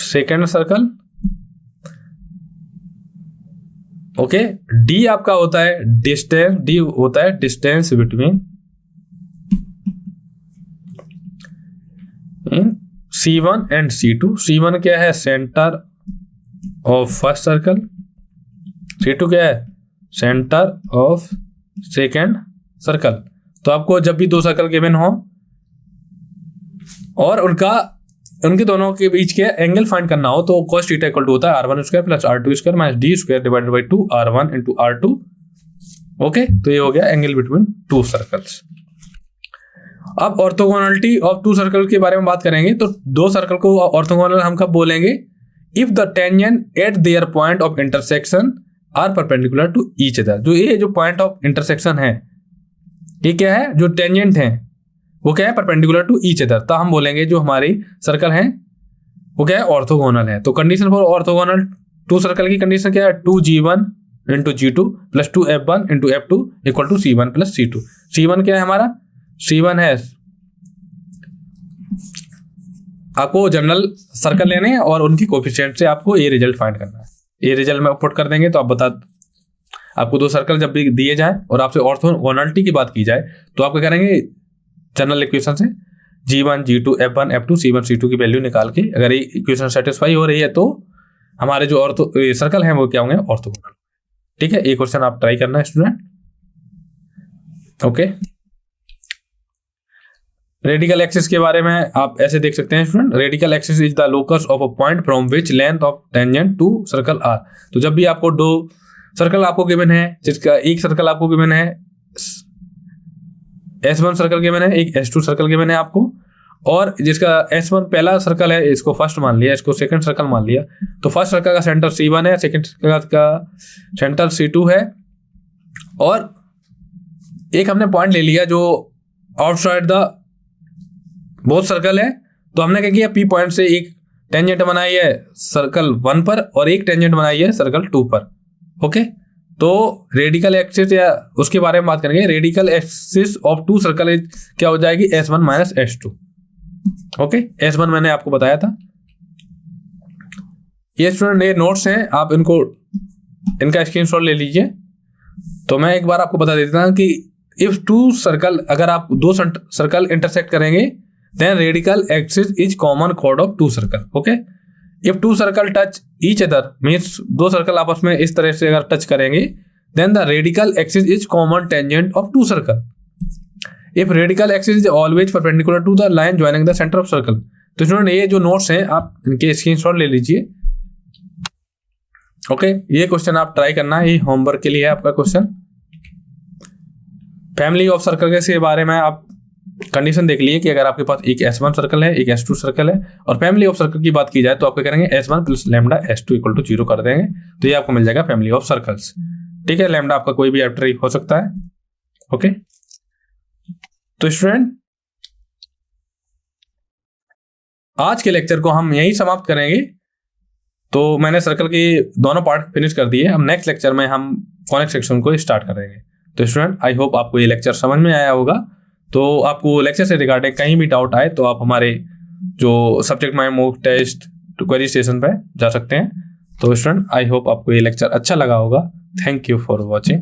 second circle. Okay, D आपका होता है डिस्टेंस, डी होता है distance between in C1 and C2। C1 क्या है centre of first circle, C2 क्या है सेंटर ऑफ सेकेंड सर्कल। तो आपको जब भी 2 सर्कल गिवन हो और उनके दोनों के बीच के एंगल फाइंड करना हो तो cos थीटा इक्वल टू होता है r1 square plus r2 square minus d square divided by 2 r1 into r2। Okay, तो ये हो गया एंगल बिटवीन 2 सर्कल्स। अब ऑर्थोगोनलिटी ऑफ 2 सर्कल के बारे में बात करेंगे। तो 2 सर्कल को ऑर्थोगोनल हम कब बोलेंगे, if the tangent at their point of intersection are perpendicular to each other. जो ये जो पॉइंट ऑफ इंटरसेक्शन है, ये क्या है, जो टेंजेंट है वो क्या है परपेंडिकुलर टू ईच अदर। तो हम बोलेंगे जो हमारी सर्कल है वो क्या है ऑर्थोगोनल है। तो कंडीशन फॉर ऑर्थोगोनल 2 सर्कल की कंडीशन क्या है, 2g1 into G2 plus 2F1 into F2 equal to C1 plus C2। C1 क्या है हमारा? C1 है, आपको जनरल सर्कल लेने हैं और उनकी कोफिशिएंट से आपको ये रिजल्ट फाइंड करना है। ये रिजल्ट में पुट कर देंगे तो आप आपको दो सर्कल जब भी दिए जाए और आपसे ऑर्थोगोनैलिटी की बात की जाए तो आप क्या करेंगे, जनरल इक्वेशन से G1 G2 F1 F2 C1 C2 की वैल्यू निकाल के अगर ये इक्वेशन सेटिस्फाई हो रही है तो हमारे जो सर्कल हैं वो क्या होंगे, ऑर्थोगोनल। ठीक है, ये क्वेश्चन आप ट्राई करना है स्टूडेंट। ओके, रेडिकल एक्सिस के बारे में आप ऐसे देख सकते हैं student, radical axis is the locus of a point from which length of tangent to circle are. तो जब भी आपको दो सर्कल आपको गिवन है, जिसका एक सर्कल आपको गिवन है S1 सर्कल गिवन है, एक S2 सर्कल गिवन है आपको, और जिसका S1 पहला सर्कल है इसको फर्स्ट मान लिया, इसको सेकंड सर्कल मान लिया, तो फर्स्ट सर्कल का सेंटर C1 है, सेकंड सर्कल का सेंटर C2 है, और एक हमने पॉइंट ले लिया जो आउटसाइड द बोथ सर्कल है, तो हमने क्या किया, P पॉइंट से एक टेंजेंट बनाई है सर्कल 1 पर और एक टेंजेंट बनाई है सर्कल 2 पर। ओके, तो रेडिकल एक्सिस या उसके बारे में बात करेंगे, radical axis of two circle क्या हो जाएगी, S1 minus S2। Okay, S1 मैंने आपको बताया था। ये स्टूडेंट ये नोट्स हैं, आप इनका स्क्रीनशॉट ले लीजिए। तो मैं एक बार आपको बता देता हूं कि इफ टू सर्कल, अगर आप दो सर्कल इंटरसेक्ट करेंगे then radical axis is common कोड of two circle. Okay, if two circle touch each other means दो सर्कल आपस में इस तरह से अगर टच करेंगे then the radical axis is common tangent of two circle. If radical axis is always perpendicular to the line joining the centre of circle. तो student ये जो नोट्स हैं आप इनके स्क्रीनशॉट ले लीजिए। ओके, ये क्वेश्चन आप ट्राई करना है, ये होमवर्क के लिए है आपका क्वेश्चन। फैमिली ऑफ सर्कल के बारे में आप कंडीशन देख लिए कि अगर आपके पास एक S1 सर्कल है, एक S2 सर्कल है, और फैमिली ऑफ सर्कल की बात की जाए तो आप क्या करेंगे, S1 plus lambda S2 equal to 0 कर देंगे, तो ये आपको मिल जाएगा फैमिली ऑफ सर्कल्स। ठीक है, लैम्डा आपका कोई भी आर्बिट्रेरी हो सकता है। ओके, तो स्टूडेंट आज के लेक्चर को हम यही समाप्त करेंगे। तो मैंने सर्कल के दोनों पार्ट फिनिश कर दिए, अब नेक्स्ट लेक्चर में हम कॉनिक सेक्शन को स्टार्ट करेंगे। तो स्टूडेंट आई होप आपको ये लेक्चर समझ में आया होगा। तो आपको लेक्चर से रिगार्डिंग कहीं भी डाउट आए तो आप हमारे जो सब्जेक्ट माई मॉक टेस्ट क्वेरी स्टेशन पे जा सकते हैं। तो स्टूडेंट आई होप आपको ये लेक्चर अच्छा लगा होगा। Thank you for watching.